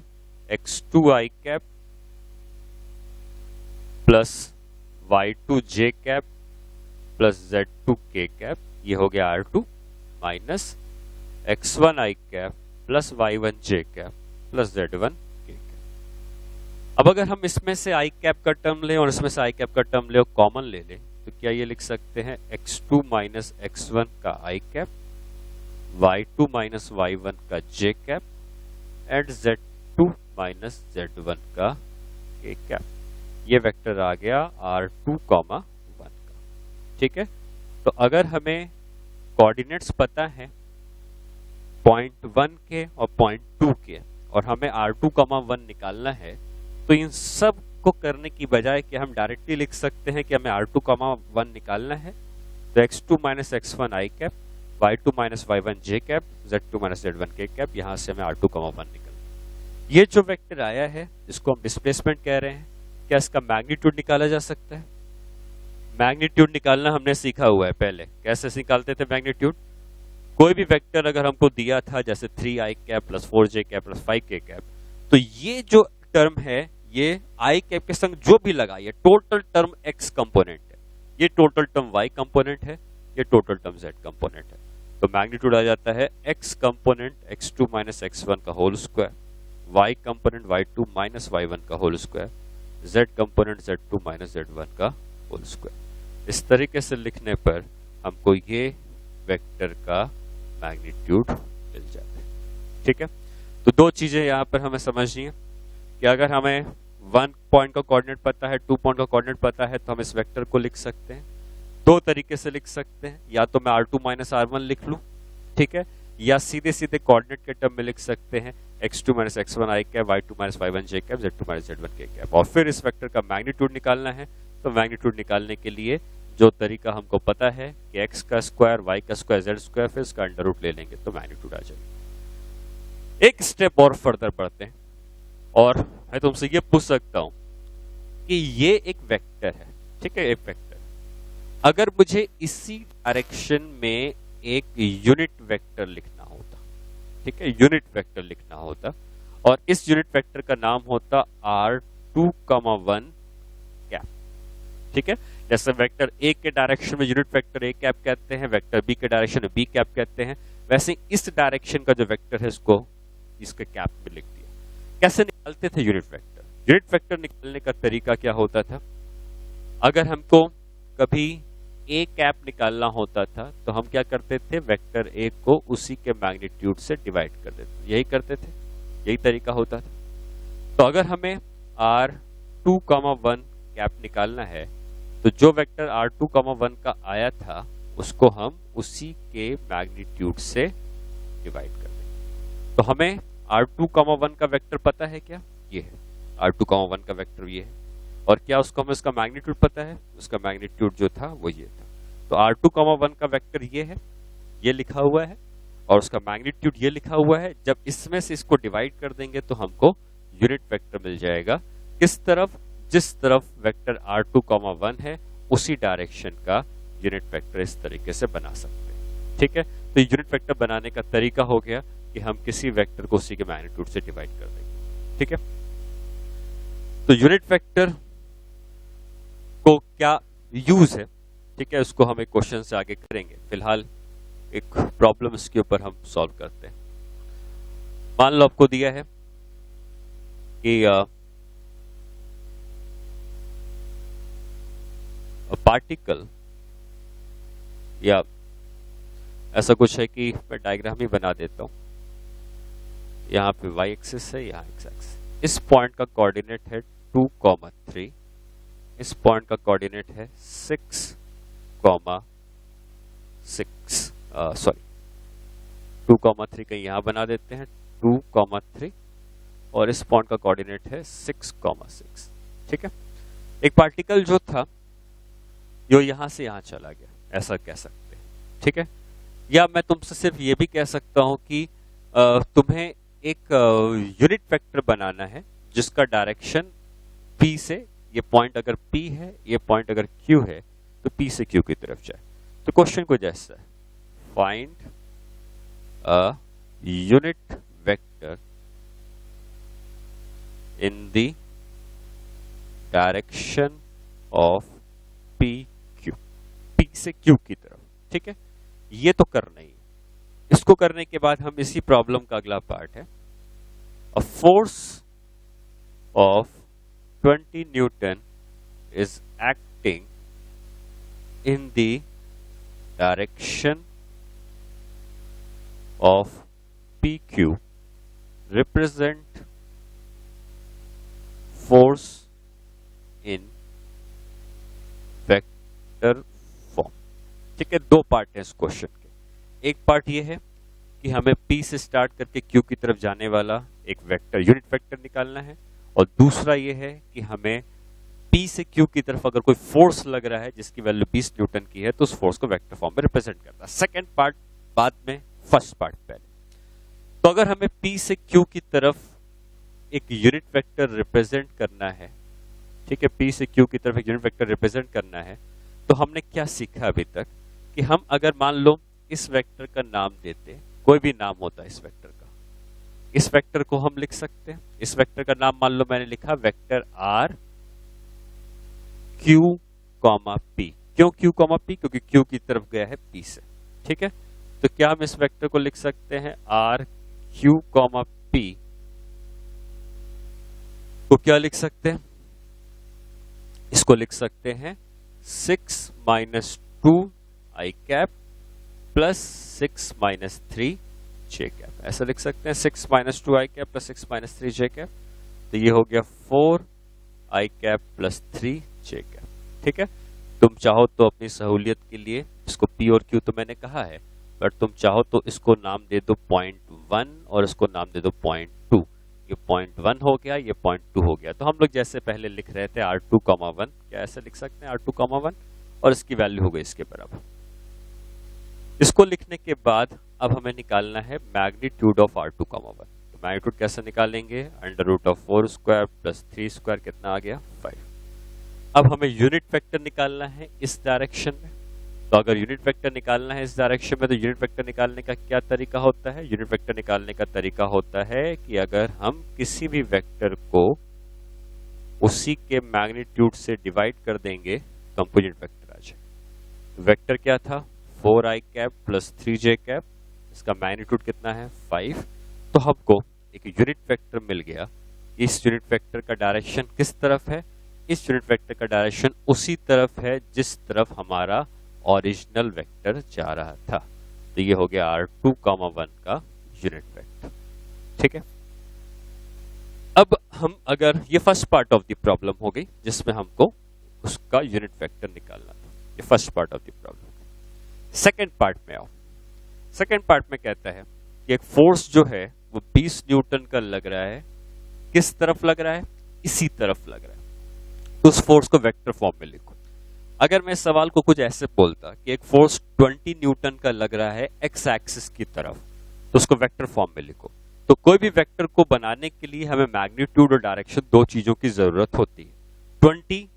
x2i cap plus y2j cap plus z2k cap, ये हो गया R2 minus x1i cap plus y1j cap plus z1k cap. अब अगर हम इसमें से i कैप का टर्म लें और इसमें से i कैप का टर्म ले और कॉमन ले लें तो क्या ये लिख सकते हैं x2 माइनस x1 का i cap, y2 minus y1 का j cap and z2 minus z1 का k कैप। ये वेक्टर आ गया R2, 1 का, ठीक है। तो अगर हमें कोऑर्डिनेट्स पता है पॉइंट 1 के और पॉइंट 2 के और हमें R2, 1 निकालना है तो इन सब को करने की बजाय कि हम डायरेक्टली लिख सकते हैं कि हमें R2, 1 निकालना है तो x2 minus x1 i cap, y2 minus y1 j cap, z2 minus z1 k cap, यहां से हमें R2, 1 निकलना। ये जो वेक्टर आया है इसको हम डिस्प्लेसमेंट कह रहे हैं। क्या इसका मैग्नीट्यूड निकाला जा सकता है? मैग्नीट्यूड निकालना हमने सीखा हुआ है पहले। कैसे निकालते थे मैग्नीट्यूड? कोई भी वेक्टर अगर हमको दिया था जैसे 3i cap plus 4j cap plus 5k cap, तो ये जो टर्म है ये i कैप के संग जो भी लगा ये टोटल टर्म x कंपोनेंट है, ये टोटल टर्म y कंपोनेंट है, ये टोटल टर्म z कंपोनेंट है। तो मैग्नीट्यूड आ जाता है x component x2 minus x1 का whole square, y component y2 minus y1 का whole square, z component z2 minus z1 का होल स्क्वायर। इस तरीके से लिखने पर हमको ये वेक्टर का मैग्नीट्यूड मिल जाता है, ठीक है। तो दो चीजें यहाँ पर हमें समझनी है कि अगर हमें 1 पॉइंट का कोऑर्डिनेट पता है, 2 पॉइंट का कोऑर्डिनेट पता है तो हम इस वेक्टर को लिख सकते हैं। दो तरीके से लिख सकते हैं, या तो मैं R2 माइनस R1 लिख लूं, ठीक है, या सीधे सीधे कोऑर्डिनेट के टर्म में लिख सकते हैं x2 minus x1 i cap, y2 minus y1 j cap, z2 minus z1 k cap. और फिर इस वेक्टर का मैग्नीट्यूड निकालना है तो मैग्नीट्यूड निकालने के लिए जो तरीका हमको पता है कि x का स्क्वायर, y का स्क्वायर, z स्क्वायर, फिर इसका अंडर रूट ले लेंगे तो मैग्नीट्यूड आ जाएगा। एक स्टेप और फर्दर बढ़ते हैं और मैं तुमसे ये पूछ सकता हूं कि ये एक वेक्टर है, ठीक है, एक वेक्टर। अगर मुझे इसी डायरेक्शन में एक यूनिट वेक्टर लिखना होता, ठीक है, यूनिट वेक्टर लिखना होता और इस यूनिट वेक्टर का नाम होता R2, 1 कैप, ठीक है। जैसे वेक्टर ए के डायरेक्शन में यूनिट वेक्टर ए कैप कहते हैं, वेक्टर बी के डायरेक्शन में बी कैप कहते हैं, वैसे इस डायरेक्शन का जो वेक्टर है इसको इसके कैप में लिख दिया। कैसे निकालते थे यूनिट वेक्टर? यूनिट वेक्टर निकालने का तरीका क्या होता था? अगर हमको कभी ए कैप निकालना होता था तो हम क्या करते थे, वेक्टर ए को उसी के मैग्नीट्यूड से डिवाइड कर देते, यही करते थे, यही तरीका होता था। तो अगर हमें R2, 1 कैप निकालना है तो जो वेक्टर R2, 1 का आया था उसको हम उसी के मैग्नीट्यूड से डिवाइड कर दें। तो हमें R2, 1 का वेक्टर पता है क्या? ये है R2, 1 का वेक्टर ये है। और क्या उसको हमें उसका मैग्नीट्यूड पता है? उसका मैग्नीट्यूड जो था वो ये था। तो R2, 1 का वेक्टर ये है, ये लिखा हुआ है और उसका मैग्नीट्यूड ये लिखा हुआ है। जब इसमें से इसको डिवाइड कर देंगे तो हमको यूनिट वेक्टर मिल जाएगा। किस तरफ? जिस तरफ वेक्टर r2,1 है उसी डायरेक्शन का यूनिट वेक्टर इस तरीके से बना सकते हैं। ठीक है, तो यूनिट वेक्टर बनाने का तरीका हो गया कि हम किसी वेक्टर को उसी के मैग्नीट्यूड से डिवाइड कर देंगे। ठीक है, तो यूनिट वेक्टर को क्या यूज है, ठीक है, उसको हम एक क्वेश्चन से आगे करेंगे। फिलहाल एक प्रॉब्लम इसके ऊपर हम सॉल्व करते हैं। मान लो आपको दिया है कि पार्टिकल, या ऐसा कुछ है कि मैं डायग्राम ही बना देता हूं। यहां पे y एक्सिस है, यहां x एक्सिस। इस पॉइंट का कोऑर्डिनेट है 2,3, इस पॉइंट का कोऑर्डिनेट है 6,6 सॉरी 2,3 कहीं यहां बना देते हैं 2,3, और इस पॉइंट का कोऑर्डिनेट है 6,6। ठीक है, एक पार्टिकल जो था जो यहां से यहां चला गया, ऐसा कह सकते हैं। ठीक है, या मैं तुमसे सिर्फ ये भी कह सकता हूं कि तुम्हें एक यूनिट वेक्टर बनाना है जिसका डायरेक्शन P से, ये पॉइंट अगर P है, ये पॉइंट अगर Q है, तो P से Q की तरफ जाए। तो क्वेश्चन को जैसा है, find a unit vector in the direction of PQ, P से Q की तरफ। ठीक है, ये तो करना ही। इसको करने के बाद हम इसी प्रॉब्लम का अगला पार्ट है, a force of 20 Newton is acting in the direction of PQ, represent force in vector form. ठीक है, दो पार्ट है इस क्वेश्चन के। एक पार्ट ये है कि हमें P से स्टार्ट करके Q की तरफ जाने वाला एक वेक्टर, यूनिट वेक्टर निकालना है, और दूसरा ये है कि हमें P से Q की तरफ अगर कोई फोर्स लग रहा है जिसकी वैल्यू 20 न्यूटन की है, तो उस फोर्स को वेक्टर फॉर्म में रिप्रेजेंट करता है। सेकेंड पार्ट बाद में, फर्स्ट पार्ट पहले। तो अगर हमें P से Q की तरफ एक यूनिट वेक्टर रिप्रेजेंट करना है, ठीक है, P से Q की तरफ एक यूनिट वेक्टर रिप्रेजेंट करना है, तो हमने क्या सीखा अभी तक कि हम अगर मान लो इस वेक्टर का नाम देते, कोई भी नाम होता है इस वेक्टर का, इस वेक्टर को हम लिख सकते हैं। इस वेक्टर का नाम मान लो मैंने लिखा वेक्टर R Q, P। क्यों Q, P? क्योंकि Q की तरफ गया है P से। ठीक है, तो क्या हम इस वेक्टर को लिख सकते हैं R Q, P को क्या लिख सकते हैं? इसको लिख सकते हैं 6 - 2 i cap plus 6 - 3 j cap, ऐसा लिख सकते हैं। 6 - 2 i cap plus 6 - 3 j cap, तो ये हो गया 4 i cap plus 3 j cap. ठीक है, तुम चाहो तो अपनी सहूलियत के लिए इसको P और Q तो मैंने कहा है, बट तुम चाहो तो इसको नाम दे दो 0.1 और इसको नाम दे दो 0.2। ये 0.1 हो गया, ये 0.2 हो गया। तो हम लोग जैसे पहले लिख रहे थे R2,1, क्या ऐसे लिख सकते हैं R2,1, और इसकी वैल्यू हो गई इसके बराबर। इसको लिखने के बाद अब हमें निकालना है मैग्नीट्यूड ऑफ R2,1। तो मैग्नीट्यूड कैसे निकालेंगे? √4² प्लस 3² कितना आ गया? 5। अब हमें यूनिट वेक्टर निकालना है इस डायरेक्शन में। तो अगर यूनिट वेक्टर निकालना है इस डायरेक्शन में, तो यूनिट वेक्टर निकालने का क्या तरीका होता है? यूनिट वेक्टर निकालने का तरीका होता है कि अगर हम किसी भी वेक्टर को उसी के मैग्नीट्यूड से डिवाइड कर देंगे तो हमको यूनिट वेक्टर आ जाए। वेक्टर क्या था? 4i cap plus 3j cap, इसका मैग्नीट्यूड कितना है? 5। तो हमको एक यूनिट वेक्टर मिल गया। इस यूनिट वेक्टर का डायरेक्शन किस तरफ है? इस यूनिट वेक्टर का डायरेक्शन उसी तरफ है जिस तरफ हमारा ओरिजिनल वेक्टर जा रहा था। तो ये हो गया R2,1 का यूनिट वेक्टर। ठीक है, अब हम अगर ये first part of the problem हो गई जिसमें हमको उसका यूनिट वेक्टर निकालना था, ये first part of the problem. Second part में आओ। सेकेंड पार्ट में कहता है कि एक फोर्स जो है वो 20 न्यूटन का लग रहा है। किस तरफ लग रहा है? इसी तरफ लग रहा है। तो उस फोर्स को वेक्टर फॉर्म में लिखो। अगर मैं सवाल को कुछ ऐसे बोलता कि एक फोर्स 20 न्यूटन का लग रहा है एक्स एक्सिस की तरफ, तो उसको वेक्टर फॉर्म में लिखो। तो कोई भी वेक्टर को बनाने के लिए हमें मैग्नीट्यूड और डायरेक्शन दो चीजों की जरूरत होती है। 20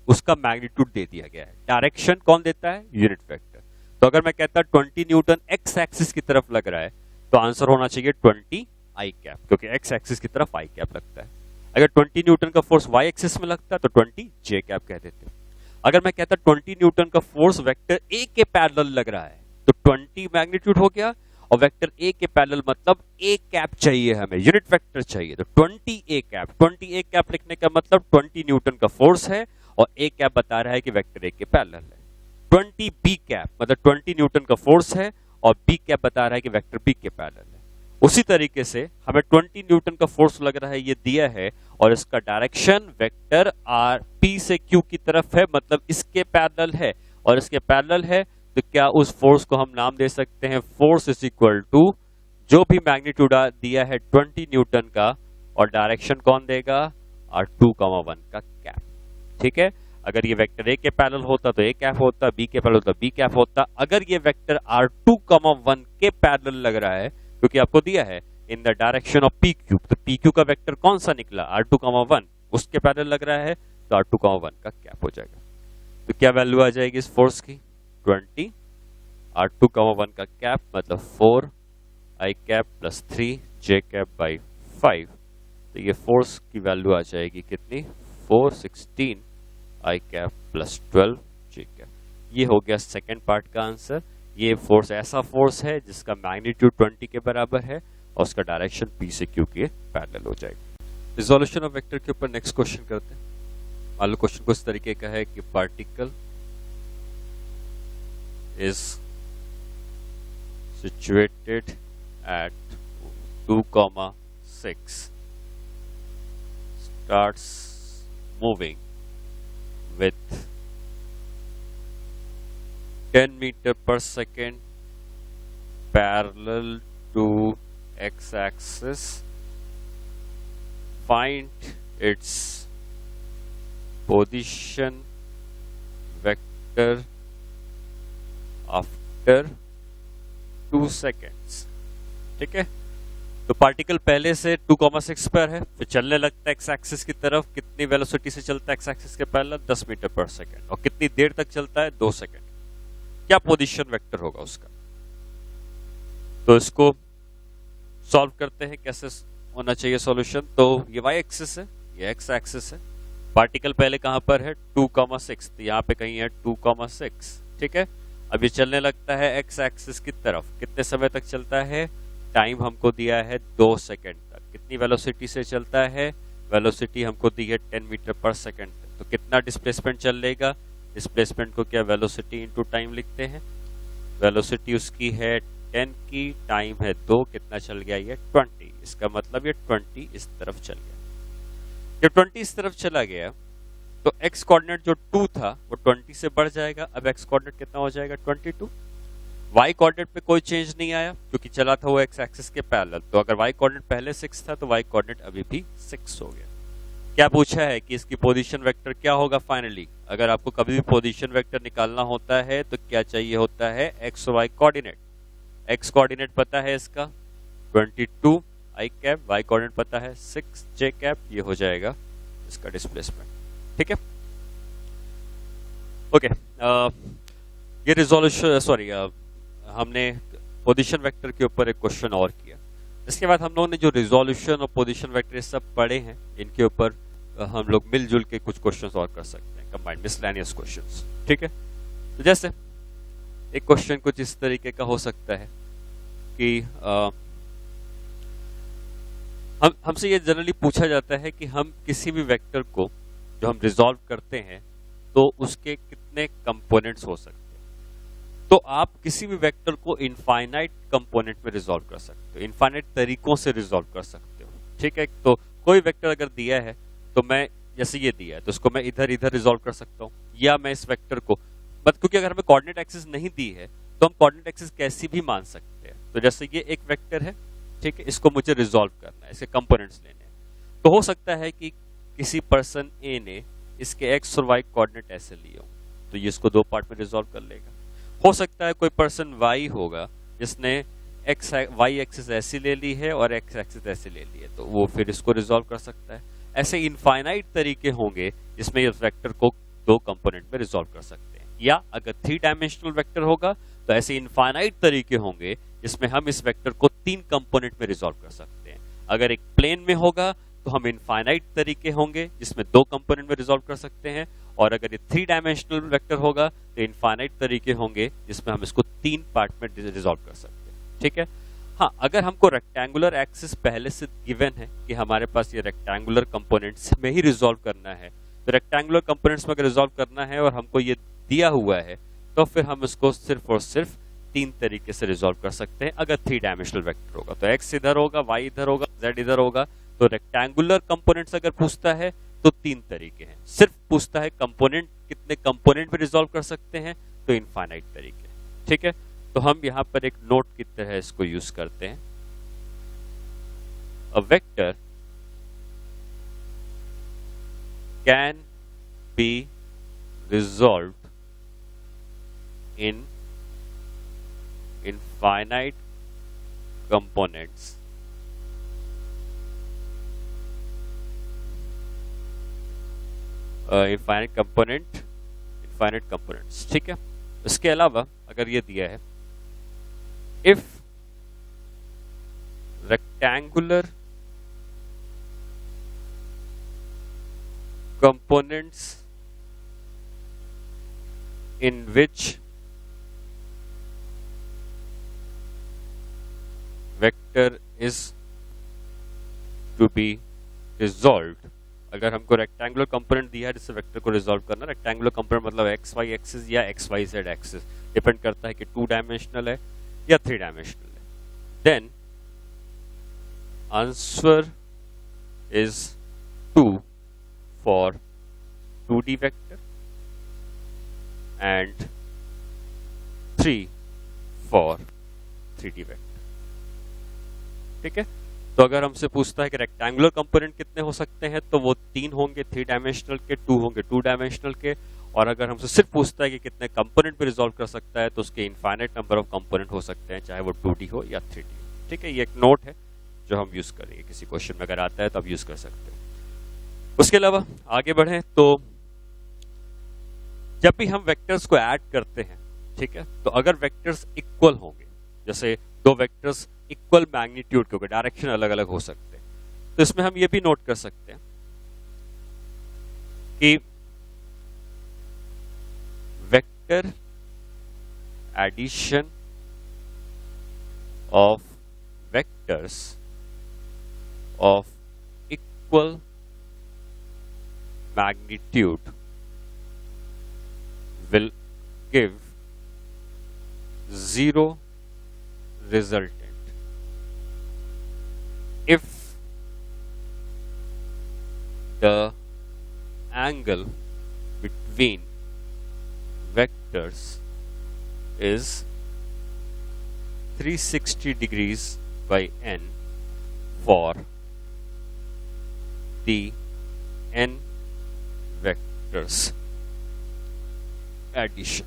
उसका मैग्नीट्यूड दे दिया गया है, डायरेक्शन कौन देता है? Unit vector. तो अगर मैं कहता 20 न्यूटन एक्स एक्सिस की तरफ लग रहा है तो आंसर होना चाहिए 20 आई कैप, क्योंकि एक्स एक्सिस की तरफ आई कैप लगता है। अगर 20 न्यूटन का फोर्स वाई एक्सिस में लगता है तो 20 जे कैप कह देते। अगर मैं कहता 20 न्यूटन का फोर्स वेक्टर ए के पैरेलल लग रहा है तो 20 मैग्नीट्यूड हो गया, और वेक्टर ए के पैरेलल मतलब ए कैप चाहिए हमें, यूनिट वेक्टर चाहिए, तो 20 ए कैप। 20 ए कैप लिखने का मतलब 20 न्यूटन का फोर्स है और ए कैप बता रहा है कि वेक्टर ए के पैरेलल है। 20 बी कैप मतलब 20 न्यूटन का फोर्स है और बी कैप बता रहा है कि वेक्टर बी के पैरेलल है। उसी तरीके से हमें 20 न्यूटन का फोर्स लग रहा है, ये दिया है, और इसका डायरेक्शन वेक्टर आर पी से क्यू की तरफ है, मतलब इसके पैरेलल है, और इसके पैरेलल है तो क्या उस फोर्स को हम नाम दे सकते हैं फोर्स इज इक्वल टू जो भी मैग्नीट्यूड दिया है 20 न्यूटन का, और डायरेक्शन कौन देगा? R2,1 का कैप। ठीक है, अगर ये वेक्टर ए के पैरेलल होता तो ए कैप होता, बी के पैरेलल होता बी कैप होता। अगर ये वेक्टर R2,1 के पैरेलल लग रहा है, क्योंकि आपको दिया है in the direction of P Q, तो पी क्यू का वेक्टर कौन सा निकला? R2,1, उसके पैरेलल लग रहा है तो R2,1 का कैप हो जाएगा। तो क्या वैल्यू आ जाएगी इस फोर्स की? 20 R2,1 का कैप मतलब 4 I cap plus 3 J cap by 5। तो ये फोर्स की वैल्यू आ जाएगी कितनी? 416 आई कैप प्लस 12 जे कैप। ये हो गया सेकेंड पार्ट का आंसर। ये फोर्स ऐसा फोर्स है जिसका मैग्नीट्यूड 20 के बराबर है और उसका डायरेक्शन पी से क्यू के पैरेलल हो जाएगा। रिजोल्यूशन ऑफ वेक्टर के ऊपर नेक्स्ट क्वेश्चन करते हैं। मान लो क्वेश्चन कुछ तरीके का है कि particle is situated at 2,6 starts moving with 10 meter per second parallel to x-axis. Find its position vector after 2 seconds. ठीक है, तो पार्टिकल पहले से 2,6 पर है, फिर चलने लगता है एक्स एक्सिस की तरफ। कितनी वेलोसिटी से चलता है एक्स एक्सिस के पैरेलल? 10 मीटर पर सेकंड। और कितनी देर तक चलता है? 2 सेकंड। क्या पोजीशन वेक्टर होगा उसका? तो इसको सॉल्व करते हैं, कैसे होना चाहिए सॉल्यूशन। तो ये वाई एक्सिस है, ये एक्स एक्सिस है। पार्टिकल पहले कहां पर है? 2,6, तो यहाँ पे कहीं है 2,6। ठीक है, अब ये चलने लगता है एक्स एक्सिस की तरफ। कितने समय तक चलता है? टाइम हमको दिया है 2 सेकंड तक। कितनी वेलोसिटी से चलता है? वेलोसिटी हमको दी है 10 मीटर पर सेकंड। तो कितना डिस्प्लेसमेंट चलेगा? डिस्प्लेसमेंट को क्या वेलोसिटी इनटू टाइम लिखते हैं। वेलोसिटी उसकी है 10 की, टाइम है 2, कितना चल गया? ये 20। इसका मतलब ये 20 इस तरफ चल गया। जब 20 इस तरफ चला गया तो एक्स कोऑर्डिनेट जो 2 था वो 20 से बढ़ जाएगा। अब एक्स कोऑर्डिनेट कितना हो जाएगा? 22। वाई कोऑर्डिनेट पे कोई चेंज नहीं आया क्योंकि चला था वो एक्स एक्सिस के पैरेलल। तो अगर वाई कोऑर्डिनेट पहले 6 था तो वाई कोऑर्डिनेट अभी भी 6 हो गया। क्या पूछा है कि इसकी पोजीशन वेक्टर क्या होगा फाइनली? अगर आपको कभी भी पोजीशन वेक्टर निकालना होता है तो क्या चाहिए होता है? एक्स और वाई कोऑर्डिनेट। एक्स कोऑर्डिनेट पता है इसका 22 आई कैप, वाई कोऑर्डिनेट पता है 6 जे कैप। ये हो जाएगा इसका डिस्प्लेसमेंट। ठीक है, ओके। ये रिजोल्यूशन हमने पोजीशन वेक्टर के ऊपर एक क्वेश्चन और किया। इसके बाद हम लोगों ने जो रिजोल्यूशन और पोजीशन वेक्टर ये सब पढ़े हैं, इनके ऊपर हम लोग मिलजुल के कुछ क्वेश्चंस और कर सकते हैं, कंबाइंड मिसलेनियस क्वेश्चंस। ठीक है, तो जैसे एक क्वेश्चन कुछ इस तरीके का हो सकता है कि हमसे ये जनरली पूछा जाता है कि हम किसी भी वेक्टर को जो हम रिजॉल्व करते हैं तो उसके कितने कंपोनेंट्स हो सकते हैं। तो आप किसी भी वेक्टर को इनफाइनाइट कंपोनेंट में रिजॉल्व कर सकते हो, इनफाइनाइट तरीकों से रिजॉल्व कर सकते हो। ठीक है, तो कोई वेक्टर अगर दिया है तो मैं जैसे ये दिया है तो इसको मैं इधर इधर रिजॉल्व कर सकता हूँ, या मैं इस वेक्टर को क्योंकि अगर हमें कोऑर्डिनेट एक्सिस नहीं दी है तो हम कोऑर्डिनेट एक्सिस कैसी भी मान सकते हैं। तो जैसे ये एक वेक्टर है, ठीक है, इसको मुझे रिजॉल्व करना है, इसके कंपोनेंट्स लेने हैं। तो हो सकता है कि किसी पर्सन ए ने इसके एक्स और वाई कोऑर्डिनेट ऐसे लिए हो तो ये इसको 2 पार्ट में रिजॉल्व कर लेगा। हो सकता है कोई पर्सन वाई होगा जिसने एक्स वाई एक्सिस ऐसी ले ली है और एक्स एक्सिस ऐसी ले ली है, तो वो फिर इसको रिजॉल्व कर सकता है। ऐसे इनफाइनाइट तरीके होंगे जिसमें इस वेक्टर को दो कंपोनेंट में रिजॉल्व कर सकते हैं, या अगर 3 डायमेंशनल वेक्टर होगा तो ऐसे इनफाइनाइट तरीके होंगे जिसमें हम इस वेक्टर को 3 कंपोनेंट में रिजॉल्व कर सकते हैं। अगर एक प्लेन में होगा तो हम इनफाइनाइट तरीके होंगे जिसमें 2 कंपोनेंट में रिजॉल्व कर सकते हैं, और अगर ये 3 डायमेंशनल वेक्टर होगा तो इनफाइनाइट तरीके होंगे जिसमें हम इसको 3 पार्ट में रिजॉल्व कर सकते हैं। ठीक है। हाँ, अगर हमको रेक्टेंगुलर एक्सिस पहले से गिवन है कि हमारे पास ये रेक्टेंगुलर कंपोनेंट्स में ही रिजॉल्व करना है, तो रेक्टेंगुलर कंपोनेंट्स में अगर रिजॉल्व करना है और हमको ये दिया हुआ है तो फिर हम इसको सिर्फ और सिर्फ 3 तरीके से रिजॉल्व कर सकते हैं। अगर 3 डायमेंशनल वेक्टर होगा तो x इधर होगा, y इधर होगा, z इधर होगा। तो रेक्टेंगुलर कंपोनेंट्स अगर पूछता है तो 3 तरीके हैं। सिर्फ पूछता है कंपोनेंट कितने कंपोनेंट में रिजॉल्व कर सकते हैं, तो इनफाइनाइट तरीके। ठीक है, तो हम यहां पर एक नोट की तरह इसको यूज करते हैं। A vector can be resolved in infinite components infinite components। ठीक है। इसके अलावा अगर ये दिया है if rectangular components in which vector is to be resolved. अगर हमको रेक्टेंगुलर कंपोनेंट दिया है जिससे वेक्टर को रिजॉल्व करना, रेक्टेंगुलर कंपोनेंट मतलब एक्स वाई एक्सिस या X Y Z axis, depend करता है कि 2 डायमेंशनल है या 3 डायमेंशनल है, then answer is 2 for 2D vector and 3 for 3D vector. ठीक है। तो अगर हमसे पूछता है कि रेक्टेंगुलर कंपोनेंट कितने हो सकते हैं, तो वो 3 होंगे 3 डायमेंशनल के, 2 होंगे 2 डायमेंशनल के, और अगर हमसे सिर्फ पूछता है कि कितने कंपोनेंट पे रिजॉल्व कर सकता है, तो उसके इनफाइनाइट नंबर ऑफ कंपोनेंट हो सकते हैं, चाहे वो 2D हो या 3D हो। ठीक है, ये एक नोट है जो हम यूज करेंगे, किसी क्वेश्चन में अगर आता है तो आप यूज कर सकते हैं। उसके अलावा आगे बढ़े तो जब भी हम वेक्टर्स को ऐड करते हैं, ठीक है, तो अगर वेक्टर्स इक्वल होंगे, जैसे 2 वेक्टर्स इक्वल मैग्नीट्यूड के होंगे, डायरेक्शन अलग अलग हो सकते हैं, तो इसमें हम ये भी नोट कर सकते हैं कि vector addition of vectors of equal magnitude will give 0 resultant if the angle between vectors is 360 degrees by n for the n vectors addition.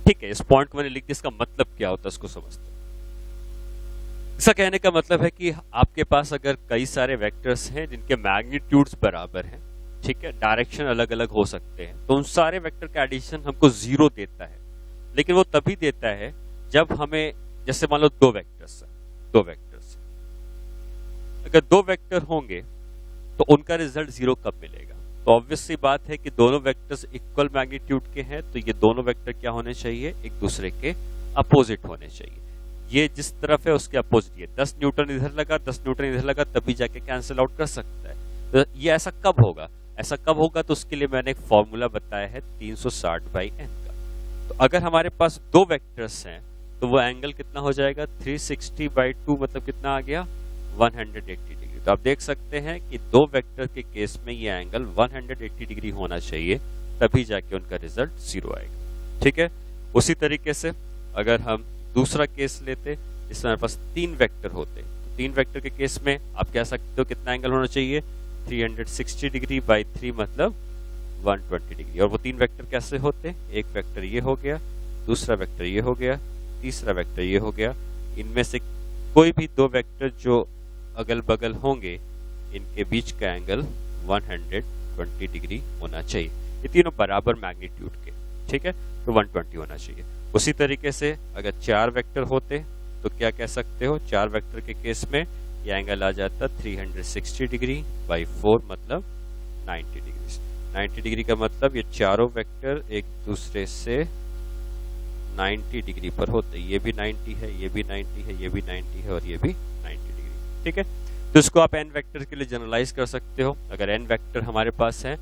ठीक है, इस पॉइंट को मैंने लिख दिया, इसका मतलब क्या होता है इसको समझते हैं। इसका कहने का मतलब है कि आपके पास अगर कई सारे वेक्टर्स हैं जिनके मैग्नीट्यूड्स बराबर हैं, ठीक है, डायरेक्शन अलग अलग हो सकते हैं, तो उन सारे वेक्टर का एडिशन हमको 0 देता है। लेकिन वो तभी देता है जब हमें, जैसे मान लो 2 वेक्टर्स अगर 2 वेक्टर होंगे तो उनका रिजल्ट 0 कब मिलेगा? तो ऑब्वियस सी बात है कि दोनों वेक्टर्स इक्वल मैग्नीट्यूड के हैं, तो ये दोनों वेक्टर क्या होने चाहिए? एक दूसरे के अपोजिट होने चाहिए। ये जिस तरफ है उसके अपोजिट, ये 10 न्यूटन इधर लगा 10 न्यूटन इधर लगा, तभी जाके कैंसिल आउट कर सकता है। तो ये ऐसा कब होगा? ऐसा कब होगा? तो उसके लिए मैंने एक फॉर्मूला बताया है 360/n का। तो अगर हमारे पास 2 वेक्टर्स हैं तो वो एंगल कितना हो जाएगा? 360/2 मतलब कितना आ गया? 180 डिग्री। तो आप देख सकते हैं कि 2 वेक्टर के केस में ये एंगल 180 डिग्री होना चाहिए, तभी जाके उनका रिजल्ट 0 आएगा। ठीक है, उसी तरीके से अगर हम दूसरा केस लेते, इसमें हमारे पास 3 वेक्टर होते, तो 3 वेक्टर के केस में आप कह सकते हो कितना एंगल होना चाहिए? 360 डिग्री बाई 3 मतलब 120 डिग्री। और वो 3 वेक्टर कैसे होते? एक वेक्टर ये हो गया, दूसरा वेक्टर ये हो गया, तीसरा वेक्टर ये हो गया। इनमें से कोई भी दो वेक्टर जो अगल बगल होंगे इनके बीच का एंगल 120 डिग्री होना चाहिए। ये तीनों बराबर मैग्नीट्यूड के, ठीक है, तो 120 होना चाहिए। उसी तरीके से अगर चार वेक्टर होते तो क्या कह सकते हो, चार वेक्टर के केस में ये एंगल आ जाता 360 डिग्री बाई 4 मतलब 90 डिग्री। 90 डिग्री का मतलब ये चारों वेक्टर एक दूसरे से 90 डिग्री पर होते, ये भी 90 है, ये भी 90 है, ये भी 90 है और ये भी 90 डिग्री, ठीक है। तो इसको आप n वेक्टर के लिए जनरलाइज कर सकते हो। अगर n वेक्टर हमारे पास है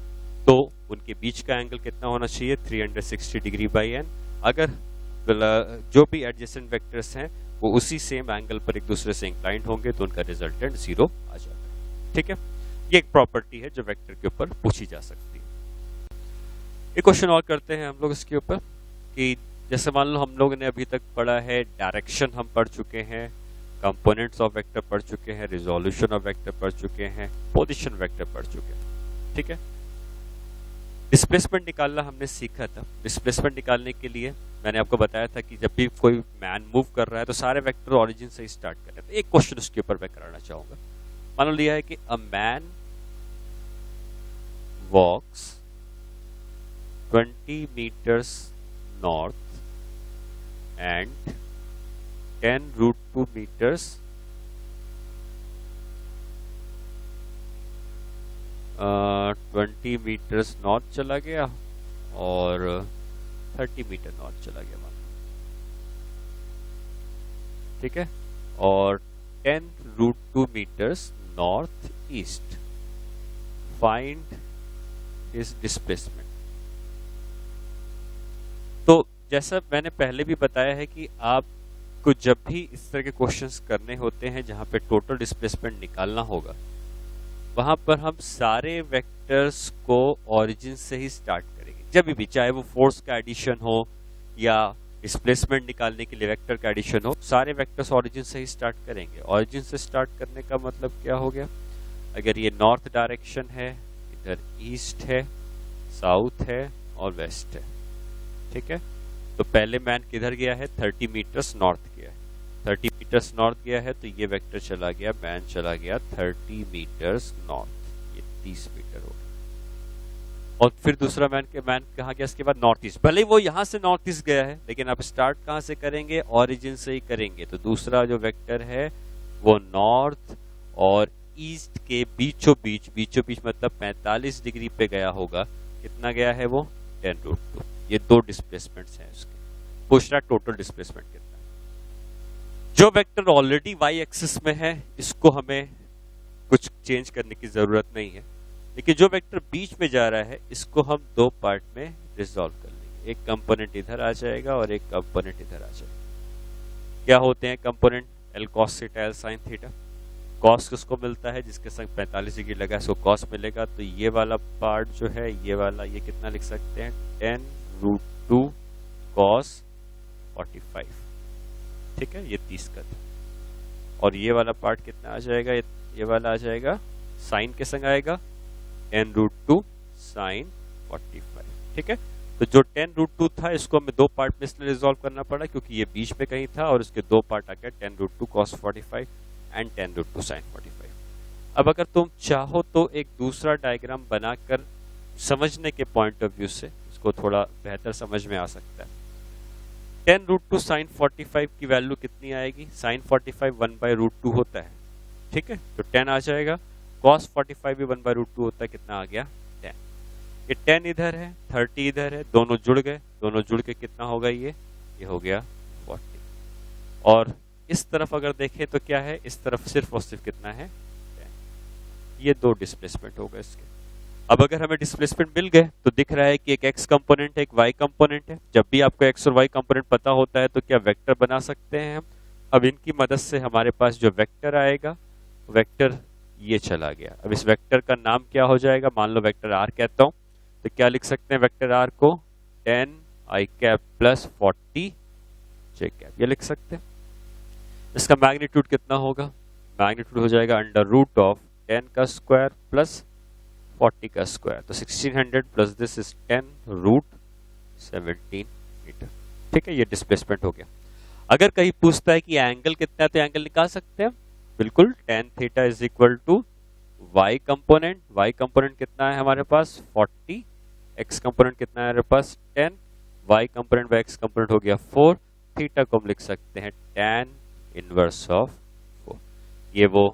तो उनके बीच का एंगल कितना होना चाहिए, 360 डिग्री बाई n। अगर जो भी एडजेसेंट वेक्टर्स हैं वो उसी सेम एंगल पर एक दूसरे से इंक्लाइंड होंगे तो उनका रिजल्टेंट 0 आ जाता है, ठीक है। ये एक प्रॉपर्टी है जो वेक्टर के ऊपर पूछी जा सकती है। एक क्वेश्चन और करते हैं हम लोग इसके ऊपर कि जैसे मान लो हम लोगों ने अभी तक पढ़ा है, डायरेक्शन हम पढ़ चुके हैं, कंपोनेंट्स ऑफ वेक्टर पढ़ चुके हैं, रिजोल्यूशन ऑफ वेक्टर पढ़ चुके हैं, पोजीशन वेक्टर पढ़ चुके हैं, ठीक है। डिस्प्लेसमेंट निकालना हमने सीखा था। डिस्प्लेसमेंट निकालने के लिए मैंने आपको बताया था कि जब भी कोई मैन मूव कर रहा है तो सारे वेक्टर ओरिजिन से ही स्टार्ट कर रहे हैं। तो एक क्वेश्चन उसके ऊपर मैं कराना चाहूंगा। मान लिया है कि a man walks 20 meters north and 10√2 meters 20 meters north चला गया और 30 मीटर नॉर्थ चला गया, मान, ठीक है, और 10√2 meters north east. Find his displacement. तो जैसा मैंने पहले भी बताया है कि आपको जब भी इस तरह के क्वेश्चंस करने होते हैं जहां पे टोटल डिस्प्लेसमेंट निकालना होगा, वहां पर हम सारे वेक्टर्स को ओरिजिन से ही स्टार्ट करेंगे। जब भी, चाहे वो फोर्स का एडिशन हो या डिस्प्लेसमेंट निकालने के लिए वेक्टर का एडिशन हो, सारे वेक्टर्स ओरिजिन से ही स्टार्ट करेंगे। ओरिजिन से स्टार्ट करने का मतलब क्या हो गया, अगर ये नॉर्थ डायरेक्शन है, इधर ईस्ट है, साउथ है और वेस्ट है, ठीक है। तो पहले मैन किधर गया है, 30 मीटर्स नॉर्थ गया है। 30 मीटर्स नॉर्थ गया है तो ये वेक्टर चला गया, मैन चला गया 30 मीटर्स नॉर्थ, ये 30 मीटर हो गया। और फिर दूसरा मैन कहाँ गया इसके बाद, नॉर्थ ईस्ट। भले वो यहां से नॉर्थ ईस्ट गया है लेकिन आप स्टार्ट कहां से करेंगे, ओरिजिन से ही करेंगे। तो दूसरा जो वेक्टर है वो नॉर्थ और ईस्ट के बीचों बीच मतलब 45 डिग्री पे गया होगा। कितना गया है वो, 10√2। ये दो डिस्प्लेसमेंट्स हैं उसके। पूछ रहा टोटल डिस्प्लेसमेंट कितना है। जो वेक्टर ऑलरेडी वाई एक्सिस में है इसको हमें कुछ चेंज करने की जरूरत नहीं है, लेकिन जो वेक्टर बीच में जा रहा है इसको हम दो पार्ट में रिजॉल्व कर लेंगे। एक कंपोनेंट इधर आ जाएगा और एक कंपोनेंट इधर आ जाएगा। क्या होते हैं component, L cos theta L sine theta. Cos किसको मिलता है, जिसके संग 45 डिग्री लगा है इसको कॉस मिलेगा। तो ये वाला पार्ट जो है, ये वाला, ये कितना लिख सकते हैं, 10√2 cos 45, ठीक है, ये 30 का था। और ये वाला पार्ट कितना आ जाएगा, ये वाला आ जाएगा साइन के संग आएगा 10√2 sin 45, ठीक है। तो जो 10√2 था इसको हमें दो पार्ट में इसलिए रिजॉल्व करना पड़ा क्योंकि ये बीच में कहीं था और इसके दो पार्ट आ गया 10√2 cos 45 एंड 10√2 sin 45। अब अगर तुम चाहो तो एक दूसरा डायग्राम बनाकर समझने के पॉइंट ऑफ व्यू से इसको थोड़ा बेहतर समझ में आ सकता है। 10√2 sin 45 की वैल्यू कितनी आएगी, sin 45 1/√2 होता है, ठीक है, तो 10 आ जाएगा। cos 45 भी 1/√2 होता है, कितना आ गया, 10। ये 10 इधर है, 30 इधर है, दोनों जुड़ गए, दोनों जुड़ के कितना होगा, ये हो गया 40। और इस तरफ अगर देखें तो क्या है, इस तरफ सिर्फ और सिर्फ कितना है, 10। ये दो डिस्प्लेसमेंट हो गए इसके। अब अगर हमें डिस्प्लेसमेंट मिल गए तो दिख रहा है कि एक x कंपोनेंट है, एक y कंपोनेंट है। जब भी आपको x और y कंपोनेंट पता होता है तो क्या वेक्टर बना सकते हैं हम। अब इनकी मदद से हमारे पास जो वेक्टर आएगा, वेक्टर ये चला गया। अब इस वेक्टर का नाम क्या हो जाएगा, मान लो वेक्टर r कहता हूं, तो क्या लिख सकते हैं वेक्टर r को, 10i cap plus 40 j cap, ये लिख सकते हैं। इसका मैग्नीट्यूड कितना होगा, मैग्नीट्यूड हो जाएगा √10 का स्क्वायर प्लस 40 का स्क्वायर, तो 1600 प्लस दिस इज 10√17 मीटर, ठीक है। ये डिस्प्लेसमेंट हो गया। अगर कहीं पूछता है कि एंगल कितना है तो एंगल निकाल सकते हैं बिल्कुल। tan theta is equal to y component कितना है हमारे पास 40, x कंपोनेंट कितना है हमारे पास 10, y component by x component हो गया 4, थीटा को हम लिख सकते हैं tan इनवर्स ऑफ 4। ये वो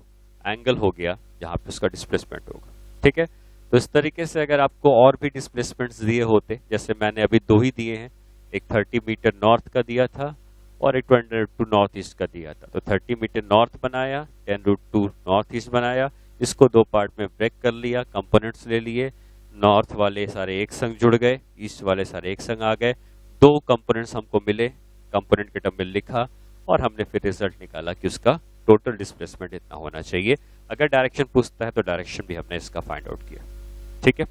एंगल हो गया जहां पे उसका डिस्प्लेसमेंट होगा। ठीक है, तो इस तरीके से अगर आपको और भी डिस्प्लेसमेंट्स दिए होते, जैसे मैंने अभी 2 ही दिए हैं, एक 30 मीटर नॉर्थ का दिया था और एक 22 नॉर्थ ईस्ट का दिया था, तो 30 मीटर नॉर्थ बनाया, 10√2 नॉर्थ ईस्ट बनाया, इसको 2 पार्ट में ब्रेक कर लिया, कंपोनेंट्स ले लिए, नॉर्थ वाले सारे एक संग जुड़ गए, ईस्ट वाले सारे एक संग आ गए, 2 कंपोनेंट्स हमको मिले, कंपोनेंट के टर्म में लिखा और हमने फिर रिजल्ट निकाला कि उसका टोटल डिस्प्लेसमेंट इतना होना चाहिए। अगर डायरेक्शन पूछता है तो डायरेक्शन भी हमने इसका फाइंड आउट किया। ठीक है।